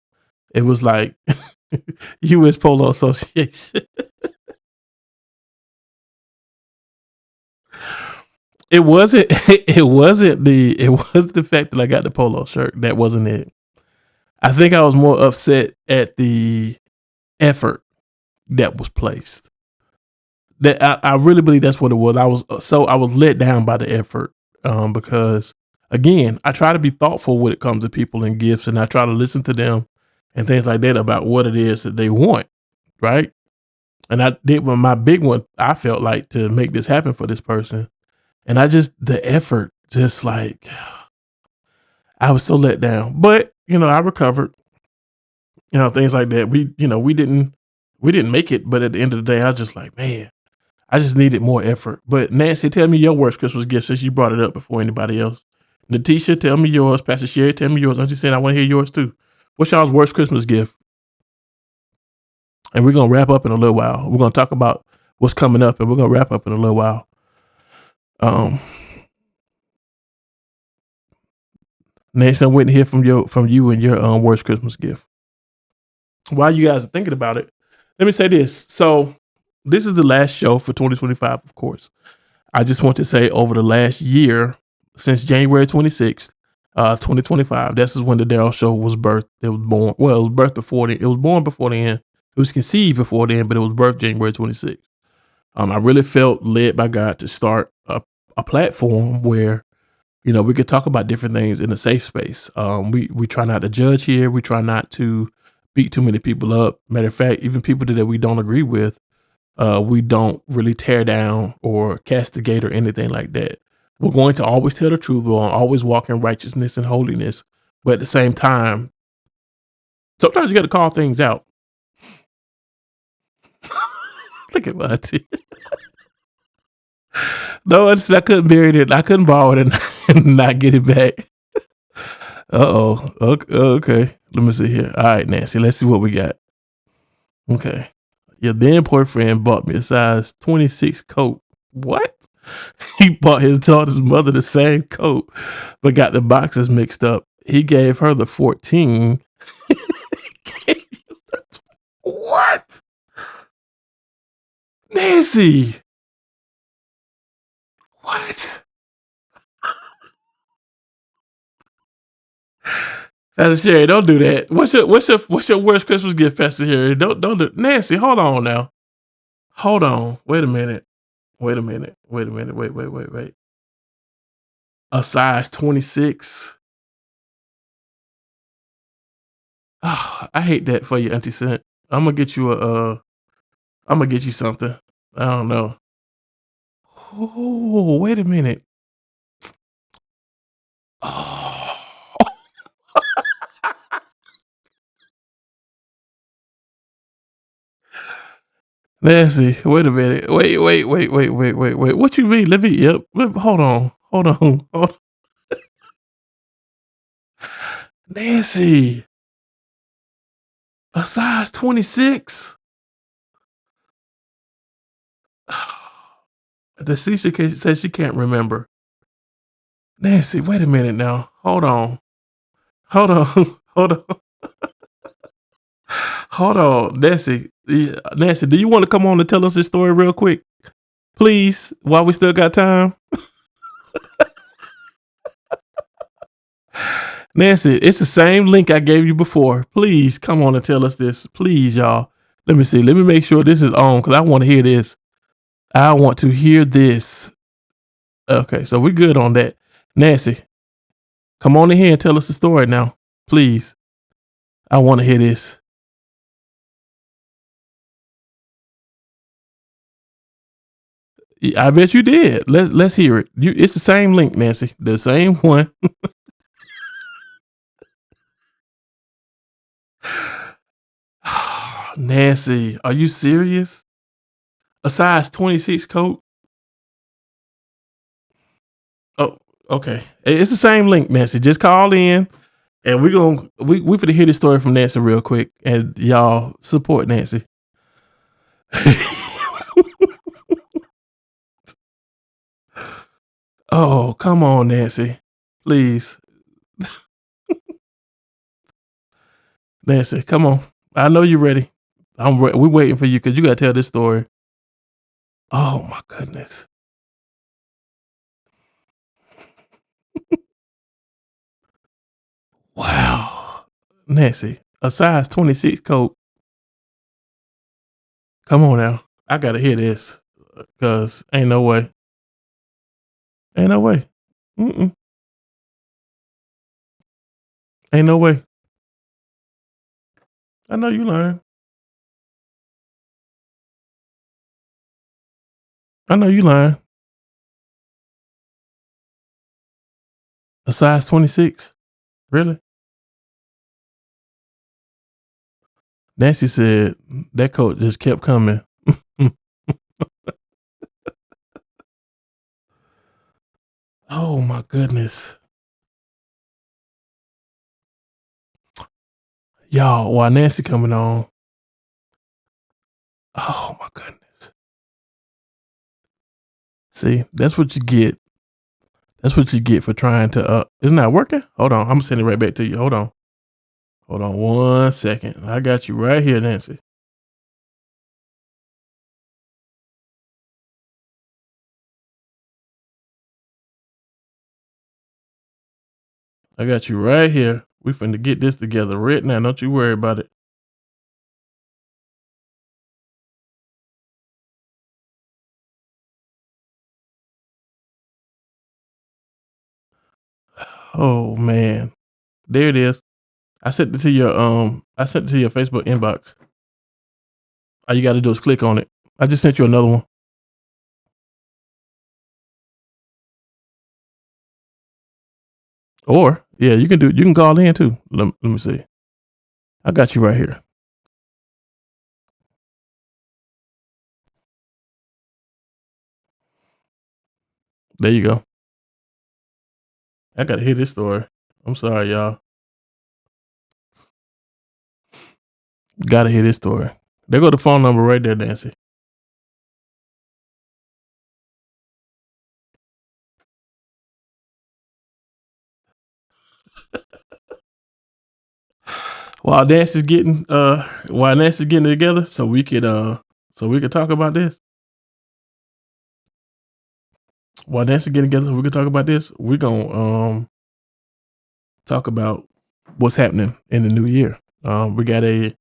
Speaker 1: It was like U.S. Polo Association. It wasn't. It wasn't the fact that I got the polo shirt. That wasn't it. I think I was more upset at the effort that was placed. That I really believe that's what it was. I was let down by the effort, because again, I try to be thoughtful when it comes to people and gifts, and I try to listen to them and things like that about what it is that they want, right? And I did one, my big one, I felt like to make this happen for this person. And the effort, just like, I was so let down. But, I recovered, things like that. We didn't make it, but at the end of the day, I was just like, man, I just needed more effort. But Nancy, tell me your worst Christmas gift since you brought it up before anybody else. Natisha, tell me yours. Pastor Sherry, tell me yours. I'm just saying I want to hear yours too. What's y'all's worst Christmas gift? And we're gonna wrap up in a little while. We're gonna talk about what's coming up, and we're gonna wrap up in a little while. Um, Nancy, I'm waiting to hear from you and your worst Christmas gift. While you guys are thinking about it, let me say this. So this is the last show for 2025, of course. I just want to say over the last year, since January 26th, 2025, this is when the Daryl Show was birthed. It was born. Well, it was birthed before the. It was born before the end. It was conceived before then, but it was birthed January 26th. I really felt led by God to start a platform where we could talk about different things in a safe space. We try not to judge here. We try not to beat too many people up. Matter of fact, even people that we don't agree with, we don't really tear down or castigate or anything like that. We're going to always tell the truth. We'll always walk in righteousness and holiness. But at the same time, sometimes you got to call things out. Look at my teeth. No, I couldn't bury it. I couldn't borrow it and not get it back. Uh-oh. Okay. Let me see here. All right, Nancy. Let's see what we got. Okay. Your then boyfriend bought me a size 26 coat. What? He bought his daughter's mother the same coat, but got the boxes mixed up. He gave her the 14. What? Nancy. What? Pastor Sherry, don't do that. What's your worst Christmas gift, Pastor Sherry? Don't do Nancy, hold on now. Hold on. Wait a minute. Wait a minute. Wait a minute. Wait. A size 26. Oh, I hate that for you, Auntie Cent. I'm gonna get you I'm gonna get you something. I don't know. Oh, wait a minute. Oh. Nancy, wait a minute. Wait. What you mean? Hold on. Hold on. Nancy, a size 26? The Cece says she can't remember. Nancy, wait a minute now. Hold on. Hold on. Hold on. Hold on. Nancy, do you want to come on and tell us this story real quick? Please, while we still got time. Nancy, it's the same link I gave you before. Please come on and tell us this. Please, y'all. Let me see. Let me make sure this is on because I want to hear this. I want to hear this. Okay, so we're good on that. Nancy, come on in here and tell us the story now. Please. I want to hear this. I bet you did. Let's hear it. It's the same link, Nancy. The same one. Nancy, are you serious? A size 26 coat? Oh, okay. It's the same link, Nancy. Just call in and we finna hear this story from Nancy real quick and y'all support Nancy. Oh, come on, Nancy. Please. Nancy, come on. I know you're ready. We're waiting for you because you gotta tell this story. Oh my goodness. Wow. Nancy, a size 26 coat. Come on now. I gotta hear this. Cause ain't no way. Ain't no way. Mm-mm. Ain't no way. I know you lying. I know you lying. A size 26? Really? Nancy said that coat just kept coming. Oh my goodness. Y'all, while Nancy coming on. Oh my goodness. See, that's what you get. That's what you get for trying to it's not working? Hold on. I'm gonna send it right back to you. Hold on. Hold on 1 second. I got you right here, Nancy. I got you right here. We finna get this together right now. Don't you worry about it. Oh man. There it is. I sent it to your Facebook inbox. All you gotta do is click on it. I just sent you another one. Or yeah, you can call in too. Let me see. I got you right here. There you go. I gotta hear this story. I'm sorry, y'all. Gotta hear this story. There go the phone number right there, Nancy. While Nancy's getting it together, so we could talk about this. While Nancy's getting together, we could talk about this. We're gonna talk about what's happening in the new year. We got a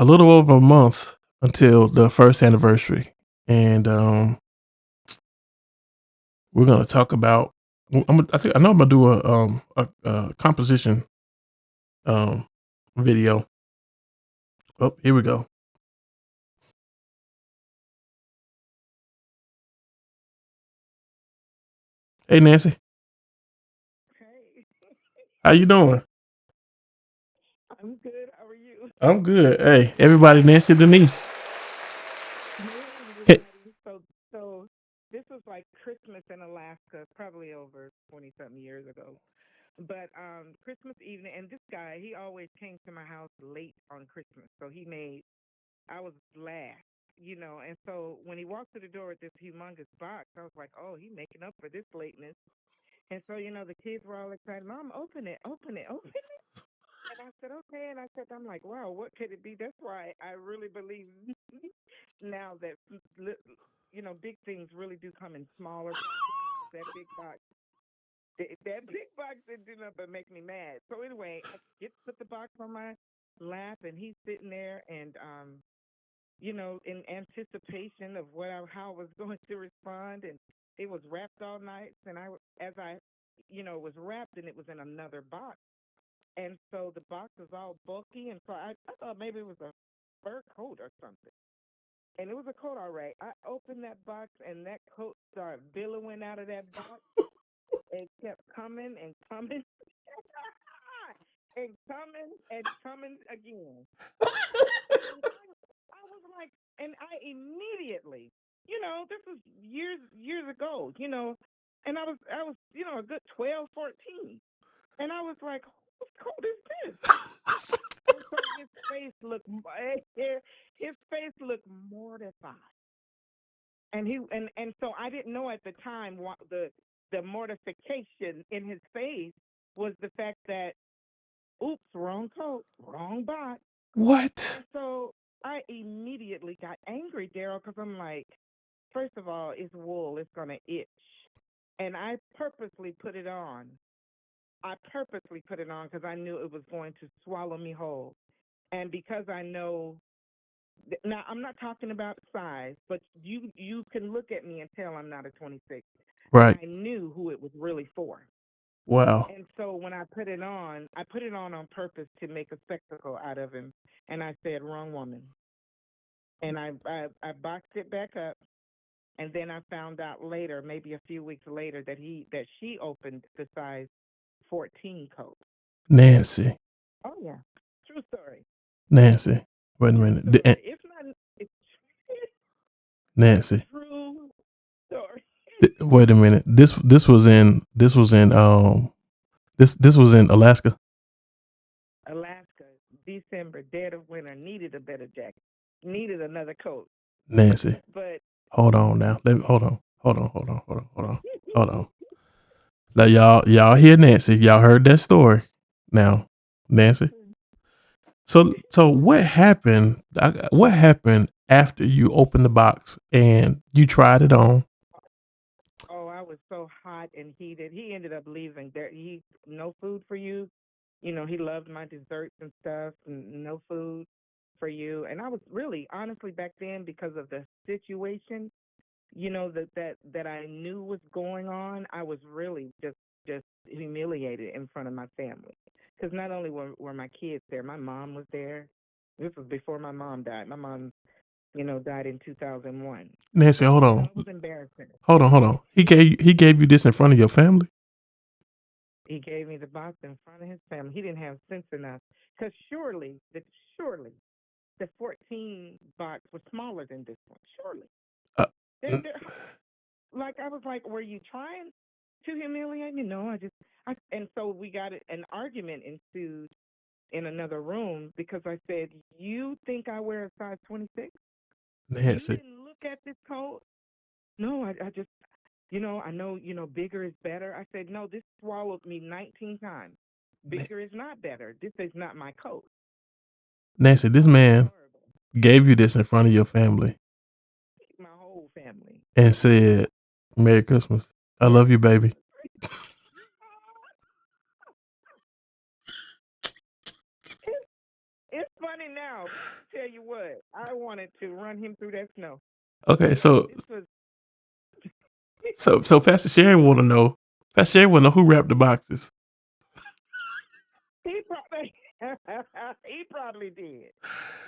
Speaker 1: little over a month until the first anniversary, and we're gonna talk about. I know I'm gonna do a composition um video. Oh, here we go. Hey Nancy,
Speaker 2: Hey,
Speaker 1: how you doing?
Speaker 2: I'm good. How are you?
Speaker 1: I'm good. Hey, everybody, Nancy Denise.
Speaker 2: Hey,
Speaker 1: Hey,
Speaker 2: everybody. So this was like Christmas in Alaska, probably over 20 something years ago. But Christmas evening, and this guy, he always came to my house late on Christmas. So I was last, And so when he walked through the door with this humongous box, I was like, oh, he making up for this lateness. And so, the kids were all excited. Mom, open it, open it, open it. And I said, okay. And I said, I'm like, wow, what could it be? That's why I really believe now that, big things really do come in smaller packages. 'Cause that big box, that big box didn't do nothing but make me mad. So anyway, I put the box on my lap, and he's sitting there, and in anticipation of how I was going to respond, and it was wrapped all night, and as I, was wrapped, and it was in another box. And so the box was all bulky, and so I thought maybe it was a fur coat or something. And it was a coat, all right. I opened that box, and that coat started billowing out of that box. It kept coming and coming and coming and coming again. And I was like, and I immediately, this was years ago, and I was, a good 12, 14. And I was like, whose coat is this? And so his face looked mortified, and so I didn't know at the time what the mortification in his face was the fact that, oops, wrong coat, wrong box.
Speaker 1: what?
Speaker 2: And so I immediately got angry, Daryl, because I'm like, first of all, it's wool, it's gonna itch, and I purposely put it on. I purposely put it on because I knew it was going to swallow me whole. And because I know now, I'm not talking about size, but you can look at me and tell I'm not a 26. And
Speaker 1: Right.
Speaker 2: I knew who it was really for.
Speaker 1: Wow.
Speaker 2: And so when I put it on purpose to make a spectacle out of him. And I said, wrong woman. and I boxed it back up, and then I found out later, maybe a few weeks later, that she opened the size 14 coat.
Speaker 1: Nancy,
Speaker 2: Oh yeah, true story.
Speaker 1: Nancy. Wait a
Speaker 2: True
Speaker 1: minute.
Speaker 2: story. It's not. It's
Speaker 1: Nancy.
Speaker 2: true story.
Speaker 1: Wait a minute. This was in Alaska.
Speaker 2: Alaska, December, dead of winter, needed a better jacket, needed another coat.
Speaker 1: Nancy.
Speaker 2: But
Speaker 1: Hold on now. Hold on. Hold on. Now y'all hear Nancy. Y'all heard that story. Now, Nancy. So what happened? What happened after you opened the box and you tried it on?
Speaker 2: oh, I was so hot and heated. He ended up leaving. There, he no food for you. You know, he loved my desserts and stuff, and no food for you. And I was really, honestly, back then because of the situation, you know, that I knew was going on. I was really just humiliated in front of my family because not only were my kids there, my mom was there. This was before my mom died. My mom, you know, died in 2001.
Speaker 1: Nancy, hold
Speaker 2: You know,
Speaker 1: on.
Speaker 2: it was embarrassing.
Speaker 1: Hold on. He gave you this in front of your family?
Speaker 2: He gave me the box in front of his family. He didn't have sense enough because surely the 14 box was smaller than this one. Surely.
Speaker 1: Uh,
Speaker 2: They're, like I was like, were you trying to humiliate me? No, and so we got an argument ensued in another room because I said, you think I wear a size 26? You
Speaker 1: Nancy.
Speaker 2: didn't look at this coat? No, I just, you know, I know, you know, bigger is better. I said, no, this swallowed me 19 times. Bigger is not better. This is not my coat.
Speaker 1: Nancy, this
Speaker 2: Oh,
Speaker 1: man
Speaker 2: horrible.
Speaker 1: gave you this in front of your family
Speaker 2: My whole family.
Speaker 1: and said, Merry Christmas. I love you, baby.
Speaker 2: It's funny now. Tell you what, I wanted to run him through that snow.
Speaker 1: Okay, so
Speaker 2: This was
Speaker 1: so Pastor Sherry want to know. Pastor Sherry want to know who wrapped the boxes.
Speaker 2: he probably he probably did.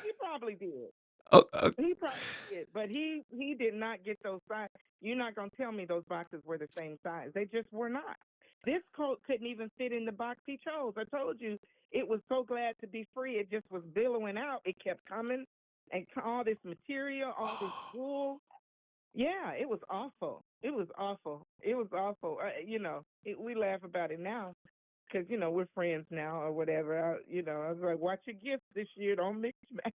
Speaker 2: He probably did.
Speaker 1: Oh,
Speaker 2: He probably did, but he did not get those size. You're not gonna tell me those boxes were the same size. They just were not. This coat couldn't even fit in the box he chose. I told you it was so glad to be free. It just was billowing out. It kept coming, and all this material, all this wool. Yeah, it was awful. It was awful. It was awful. You know, we laugh about it now because you know we're friends now or whatever. You know, I was like, watch your gifts this year. Don't mix match.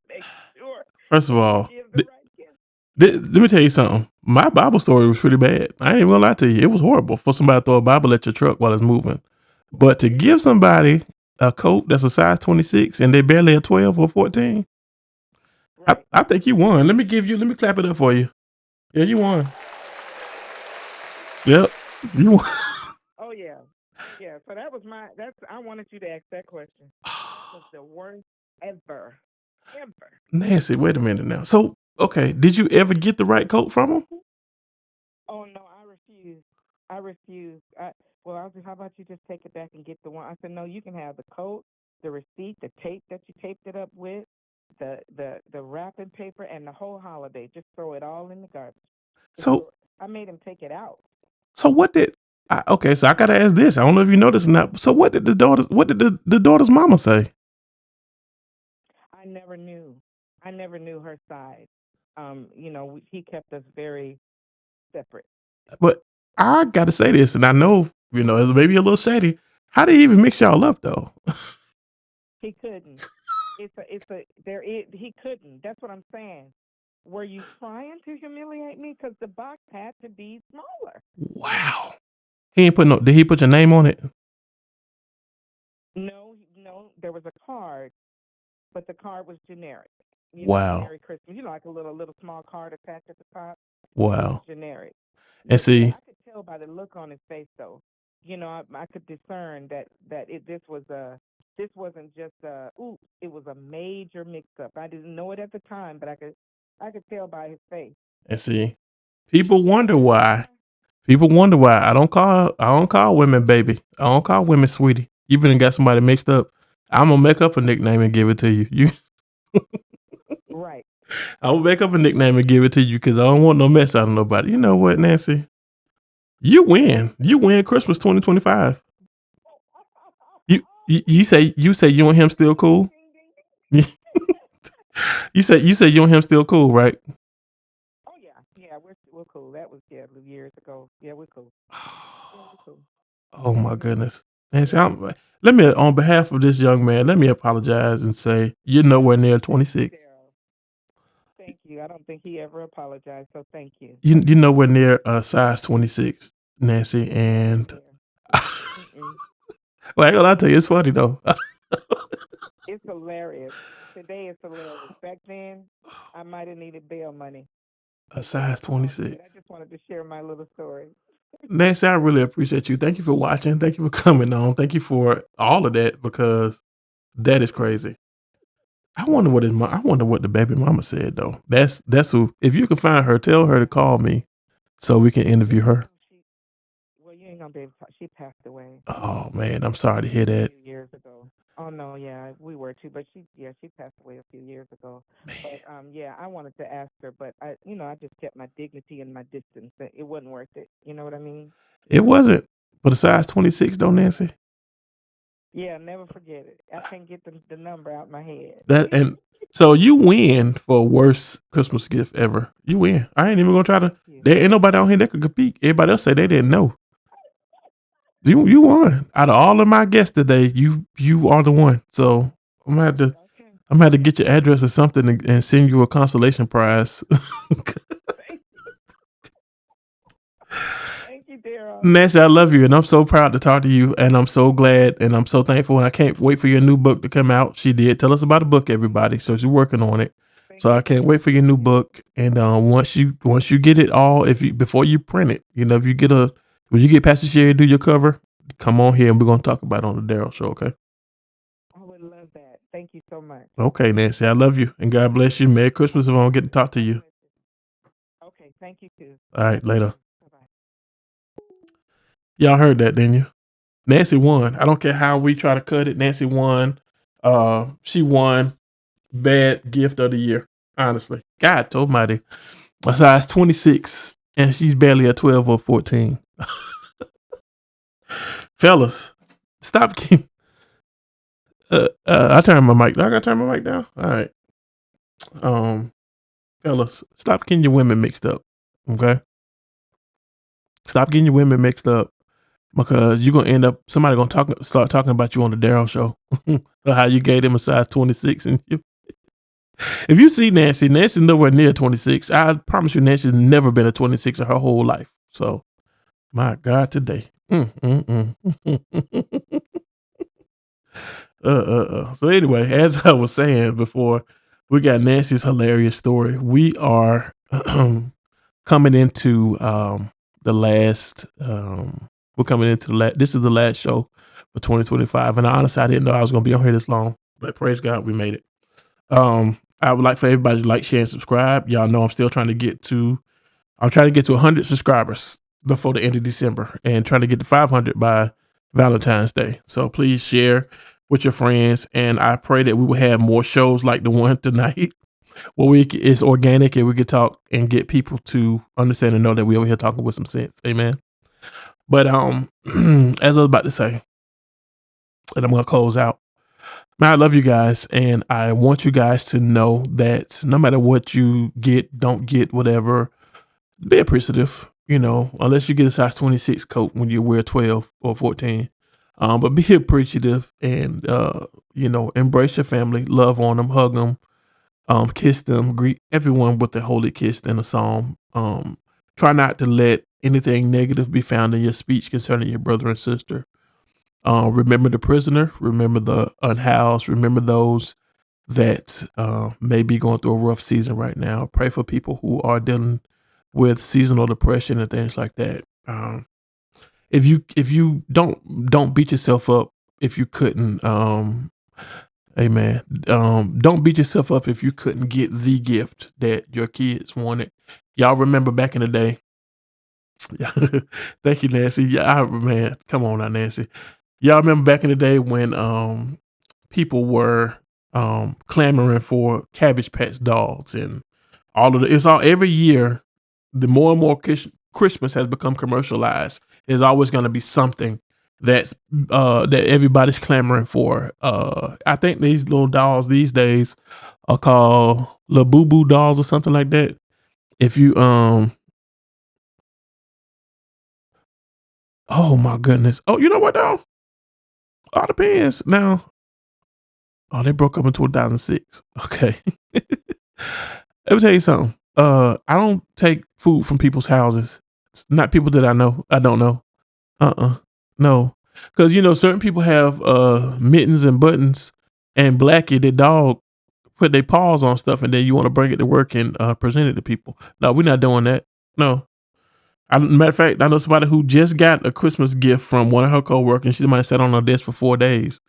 Speaker 2: Make sure.
Speaker 1: First of
Speaker 2: You
Speaker 1: all,
Speaker 2: give the right gift.
Speaker 1: let me tell you something. My Bible story was pretty bad. I ain't even gonna lie to you. It was horrible for somebody to throw a Bible at your truck while it's moving. But to give somebody a coat that's a size 26 and they barely a 12 or 14,
Speaker 2: Right.
Speaker 1: I think you won. Let me clap it up for you. Yeah, you won. Yep, you won.
Speaker 2: Oh yeah, yeah. So that was I wanted you to ask that question. That was the worst ever.
Speaker 1: Nancy, wait a minute now. So, okay, did you ever get the right coat from him?
Speaker 2: Oh no, I refuse. I refuse. Well, I was like, how about you just take it back and get the one? I said, no, you can have the coat, the receipt, the tape that you taped it up with, the wrapping paper, and the whole holiday. Just throw it all in the garbage.
Speaker 1: So,
Speaker 2: I made him take it out.
Speaker 1: so what did? Okay, so I gotta ask this. I don't know if you know this or not. So, what did the daughter's mama say?
Speaker 2: I never knew. I never knew her side. You know, he kept us very separate.
Speaker 1: But I gotta say this, and I know it's maybe a little shady. How did he even mix y'all up though?
Speaker 2: He couldn't. He couldn't. That's what I'm saying. Were you trying to humiliate me? Because the box had to be smaller.
Speaker 1: Wow. He ain't put no. Did he put your name on it?
Speaker 2: No, there was a card, but the card was generic.
Speaker 1: Wow.
Speaker 2: Merry Christmas. Like a little small card attached at the top.
Speaker 1: Wow.
Speaker 2: Generic.
Speaker 1: And see,
Speaker 2: I could tell by the look on his face, though. I could discern that this wasn't just oops. It was a major mix-up. I didn't know it at the time, but I could tell by his face.
Speaker 1: and see, people wonder why. People wonder why I don't call women baby. I don't call women sweetie. You been got somebody mixed up. I'm gonna make up a nickname and give it to you. You
Speaker 2: Right.
Speaker 1: I will make up a nickname and give it to you because I don't want no mess out of nobody. You know what, Nancy? You win. You win Christmas 2025. You say you and him still cool? You say you and him still cool, right?
Speaker 2: Oh yeah, we're cool. That was years ago. Yeah, we're cool. Yeah, we're cool.
Speaker 1: Oh my
Speaker 2: Mhm.
Speaker 1: goodness. Nancy, let me on behalf of this young man, let me apologize and say you're nowhere near
Speaker 2: Thank you,
Speaker 1: 26.
Speaker 2: Daryl. Thank you. I don't think he ever apologized, so thank you.
Speaker 1: You're nowhere near size 26, Nancy.
Speaker 2: Okay,
Speaker 1: And
Speaker 2: dear. Mm-mm.
Speaker 1: well, I ain't gonna lie to you, it's funny though.
Speaker 2: It's hilarious. Today is hilarious. Back then, I might have needed bail money.
Speaker 1: A
Speaker 2: But
Speaker 1: size
Speaker 2: all good.
Speaker 1: 26.
Speaker 2: I just wanted to share my little story.
Speaker 1: Nancy, I really appreciate you. Thank you for watching. Thank you for coming on. Thank you for all of that because that is crazy. I wonder what the baby mama said though. That's who. If you can find her, tell her to call me so we can interview her.
Speaker 2: Well, you ain't gonna be able to talk. She passed away
Speaker 1: Oh man, I'm sorry to hear
Speaker 2: a
Speaker 1: that.
Speaker 2: few years ago. Oh no, yeah, we were too, but she passed away a few years ago. But yeah, I wanted to ask her, but I just kept my dignity and my distance. It wasn't worth it. You know what I mean?
Speaker 1: It wasn't for the size 26 though, Nancy.
Speaker 2: Yeah, never forget it. I can't get the number out my head.
Speaker 1: That and so you win for worst Christmas gift ever. You win. I ain't even gonna try to.
Speaker 2: Thank you.
Speaker 1: There ain't nobody out here that could compete. Everybody else say they didn't know. You won. Out of all of my guests today, you are the one. So I'm gonna have to
Speaker 2: Okay.
Speaker 1: I'm gonna have to get your address or something and send you a consolation prize.
Speaker 2: Thank you, Daryl.
Speaker 1: Nancy, I love you and I'm so proud to talk to you and I'm so glad and I'm so thankful and I can't wait for your new book to come out. She did tell us about the book, everybody. So she's working on it.
Speaker 2: Thank
Speaker 1: So I
Speaker 2: you.
Speaker 1: can't wait for your new book. And once you get it all, before you print it, if you get when you get Pastor Sherry do your cover, come on here and we're gonna talk about it on the Daryl Show, okay?
Speaker 2: I would love that. Thank you so much.
Speaker 1: Okay, Nancy, I love you and God bless you. Merry Christmas if I don't get to talk to
Speaker 2: God
Speaker 1: you.
Speaker 2: bless you. Okay, thank you too.
Speaker 1: All right, later.
Speaker 2: Bye bye.
Speaker 1: Y'all heard that, didn't you? Nancy won. I don't care how we try to cut it. Nancy won. She won bad gift of the year. Honestly, God Almighty, a size 26, and she's barely a 12 or 14. Fellas, stop. I turned my mic. I gotta turn my mic down. All right. Fellas, stop getting your women mixed up. Okay, stop getting your women mixed up because you're gonna end up somebody gonna start talking about you on the Daryl Show. Or how you gave them a size 26 and if you see Nancy's nowhere near 26. I promise you, Nancy's never been a 26 in her whole life. So, my God, today. So anyway, as I was saying before, we got Nancy's hilarious story. We are coming into the last. We're coming into the last. This is the last show for 2025, and honestly, I didn't know I was going to be on here this long. But praise God, we made it. I would like for everybody to like, share, and subscribe. Y'all know I'm still trying to get to. I'm trying to get to 100 subscribers before the end of December, and trying to get to 500 by Valentine's Day. So please share with your friends, and I pray that we will have more shows like the one tonight, where it's organic and we can talk and get people to understand and know that we over here talking with some sense. Amen. But as I was about to say, and I'm gonna close out. Man, I love you guys, and I want you guys to know that no matter what you get, don't get, whatever, be appreciative. Unless you get a size 26 coat when you wear 12 or 14. But be appreciative and embrace your family, love on them, hug them, kiss them, greet everyone with a holy kiss and a psalm. Try not to let anything negative be found in your speech concerning your brother and sister. Remember the prisoner, remember the unhoused, remember those that may be going through a rough season right now. Pray for people who are dealing with seasonal depression and things like that. If you don't beat yourself up if you couldn't. Amen. Don't beat yourself up if you couldn't get the gift that your kids wanted. Y'all remember back in the day. Thank you, Nancy. Yeah, man, come on now, Nancy. Y'all remember back in the day when people were clamoring for Cabbage Patch dolls and all of the. It's all every year. The more and more Christmas has become commercialized, there's always going to be something that's that everybody's clamoring for. I think these little dolls these days are called little boo boo dolls or something like that. If you oh my goodness. Oh, you know what though? All depends. Now, oh, they broke up in 2006. Okay. Let me tell you something. I don't take food from people's houses. It's not people that I know. I don't know. No. Because certain people have mittens and buttons, and Blackie, the dog, put their paws on stuff, and then you want to bring it to work and present it to people. No, we're not doing that. No. Matter of fact, I know somebody who just got a Christmas gift from one of her coworkers. She might have sat on her desk for 4 days.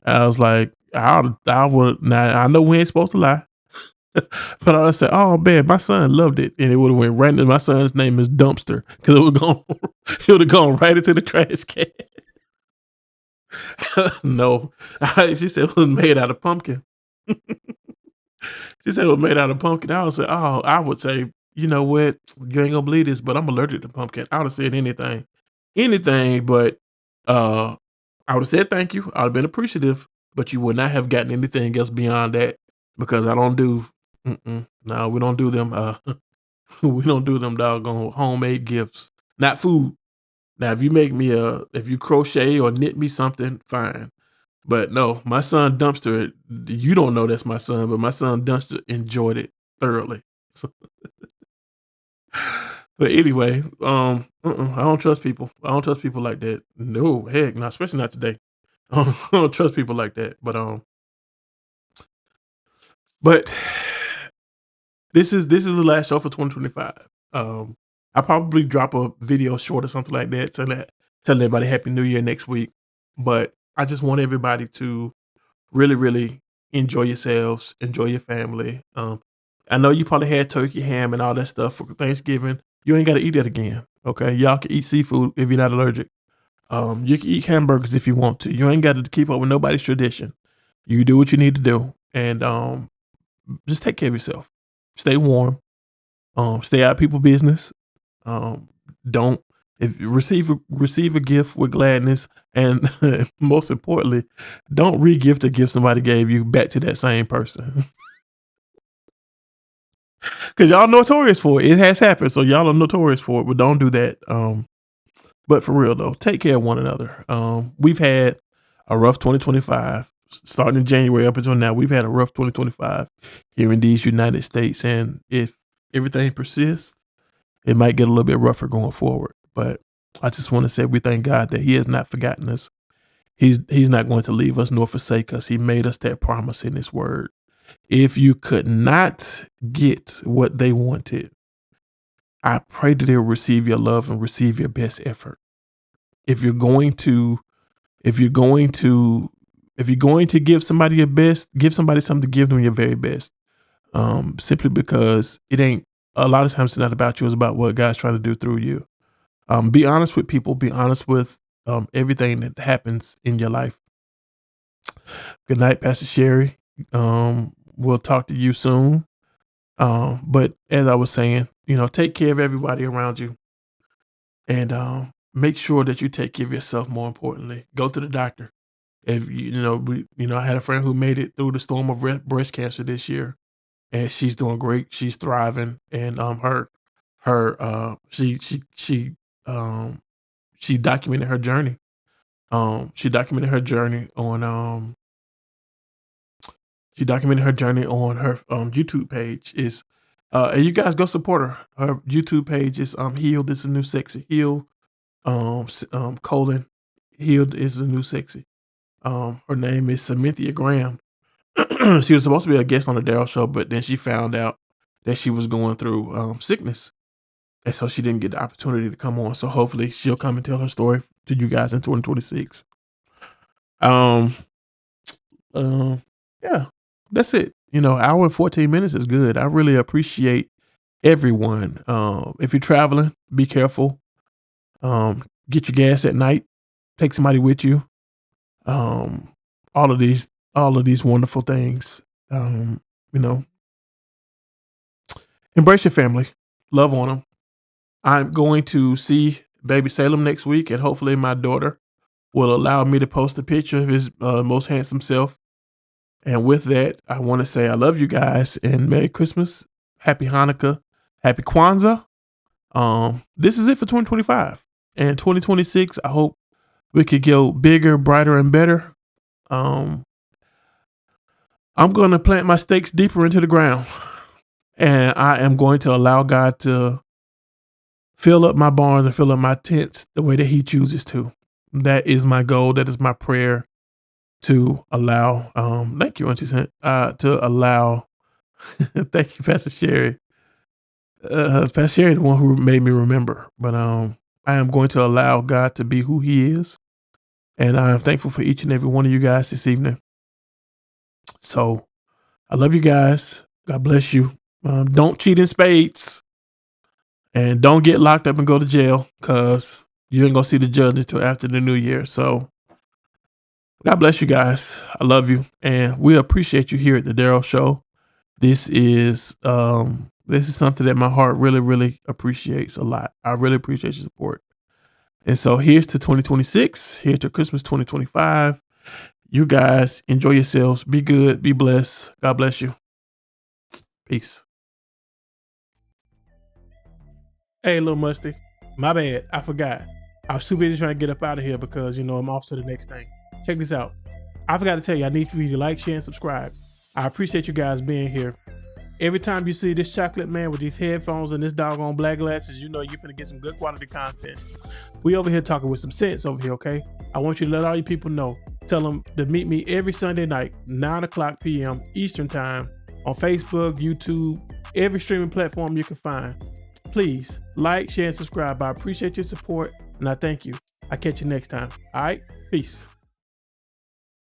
Speaker 1: I was like, I would. Now I know we ain't supposed to lie, but I said, "Oh man, my son loved it," and it would have went right into my son's name is Dumpster because it would gone, it would have gone right into the trash can. No, she said it was made out of pumpkin. She said it was made out of pumpkin. I would say, "Oh, I would say, you know what? You ain't gonna believe this, but I'm allergic to pumpkin." I would have said anything, but uh, I would have said thank you. I'd have been appreciative, but you would not have gotten anything else beyond that because I don't do. No, we don't do them. We don't do them doggone homemade gifts, not food. Now, if you crochet or knit me something, fine. But no, my son Dumpster, you don't know that's my son, but my son Dumpster enjoyed it thoroughly. So, but anyway, I don't trust people. I don't trust people like that. No, heck, no, especially not today. I don't trust people like that. But this is the last show for 2025. I probably drop a video short or something like that tell everybody Happy New Year next week. But I just want everybody to really, really enjoy yourselves, enjoy your family. I know you probably had turkey, ham, and all that stuff for Thanksgiving. You ain't got to eat that again. Okay, y'all can eat seafood if you're not allergic. You can eat hamburgers if you want to. You ain't got to keep up with nobody's tradition. You do what you need to do, and just take care of yourself. Stay warm. Stay out of people's business. Don't if you receive a gift with gladness, and most importantly, don't re-gift a gift somebody gave you back to that same person. Because y'all notorious for it. It has happened, so y'all are notorious for it. But don't do that. But for real though, take care of one another. We've had a rough 2025, starting in January up until now. We've had a rough 2025 here in these United States, and if everything persists, it might get a little bit rougher going forward. But I just want to say we thank God that He has not forgotten us. He's not going to leave us nor forsake us. He made us that promise in His Word. If you could not get what they wanted, I pray that they'll receive your love and receive your best effort. If you're going to, if you're going to, if you're going to give somebody your best, give somebody something, give them your very best. Simply because it ain't a lot of times it's not about you, it's about what God's trying to do through you. Be honest with people, be honest with everything that happens in your life. Good night, Pastor Sherry. We'll talk to you soon. But as I was saying, take care of everybody around you, and make sure that you take care of yourself. More importantly, go to the doctor. If I had a friend who made it through the storm of breast cancer this year, and she's doing great. She's thriving, and she documented her journey. She documented her journey on her YouTube page. And you guys go support her. Her YouTube page is Healed is the New Sexy. Colon Healed is the New Sexy. Her name is Cynthia Graham. She was supposed to be a guest on the Daryl Show, but then she found out that she was going through sickness, and so she didn't get the opportunity to come on. So hopefully she'll come and tell her story to you guys in 2026. Um, yeah, that's it. Hour and 14 minutes is good. I really appreciate everyone. If you're traveling, be careful. Get your gas at night. Take somebody with you. All of these all of these wonderful things. You know, embrace your family, love on them. I'm going to see baby Salem next week, and hopefully my daughter will allow me to post a picture of his most handsome self. And with that, I want to say I love you guys and Merry Christmas, Happy Hanukkah, Happy Kwanzaa. This is it for 2025. And 2026, I hope we could go bigger, brighter, and better. I'm going to plant my stakes deeper into the ground. And I am going to allow God to fill up my barns and fill up my tents the way that he chooses to. That is my goal. That is my prayer, to allow, thank you, Auntie Sent, to allow, thank you, Pastor Sherry. Pastor Sherry, the one who made me remember. But I am going to allow God to be who he is. And I am thankful for each and every one of you guys this evening. So I love you guys. God bless you. Don't cheat in spades. And don't get locked up and go to jail, because you ain't going to see the judge until after the new year. So God bless you guys. I love you. And we appreciate you here at the Daryl Show. This is something that my heart really, really appreciates a lot. I really appreciate your support. And so here's to 2026. Here's to Christmas 2025. You guys enjoy yourselves. Be good. Be blessed. God bless you. Peace. Hey, Little Musty. My bad. I forgot. I was too busy trying to get up out of here because, I'm off to the next thing. Check this out. I forgot to tell you, I need for you to like, share, and subscribe. I appreciate you guys being here. Every time you see this chocolate man with these headphones and this doggone black glasses, you know you're finna get some good quality content. We over here talking with some sense over here, okay? I want you to let all you people know. Tell them to meet me every Sunday night, 9:00 p.m. Eastern Time on Facebook, YouTube, every streaming platform you can find. Please like, share, and subscribe. I appreciate your support, and I thank you. I'll catch you next time. All right? Peace.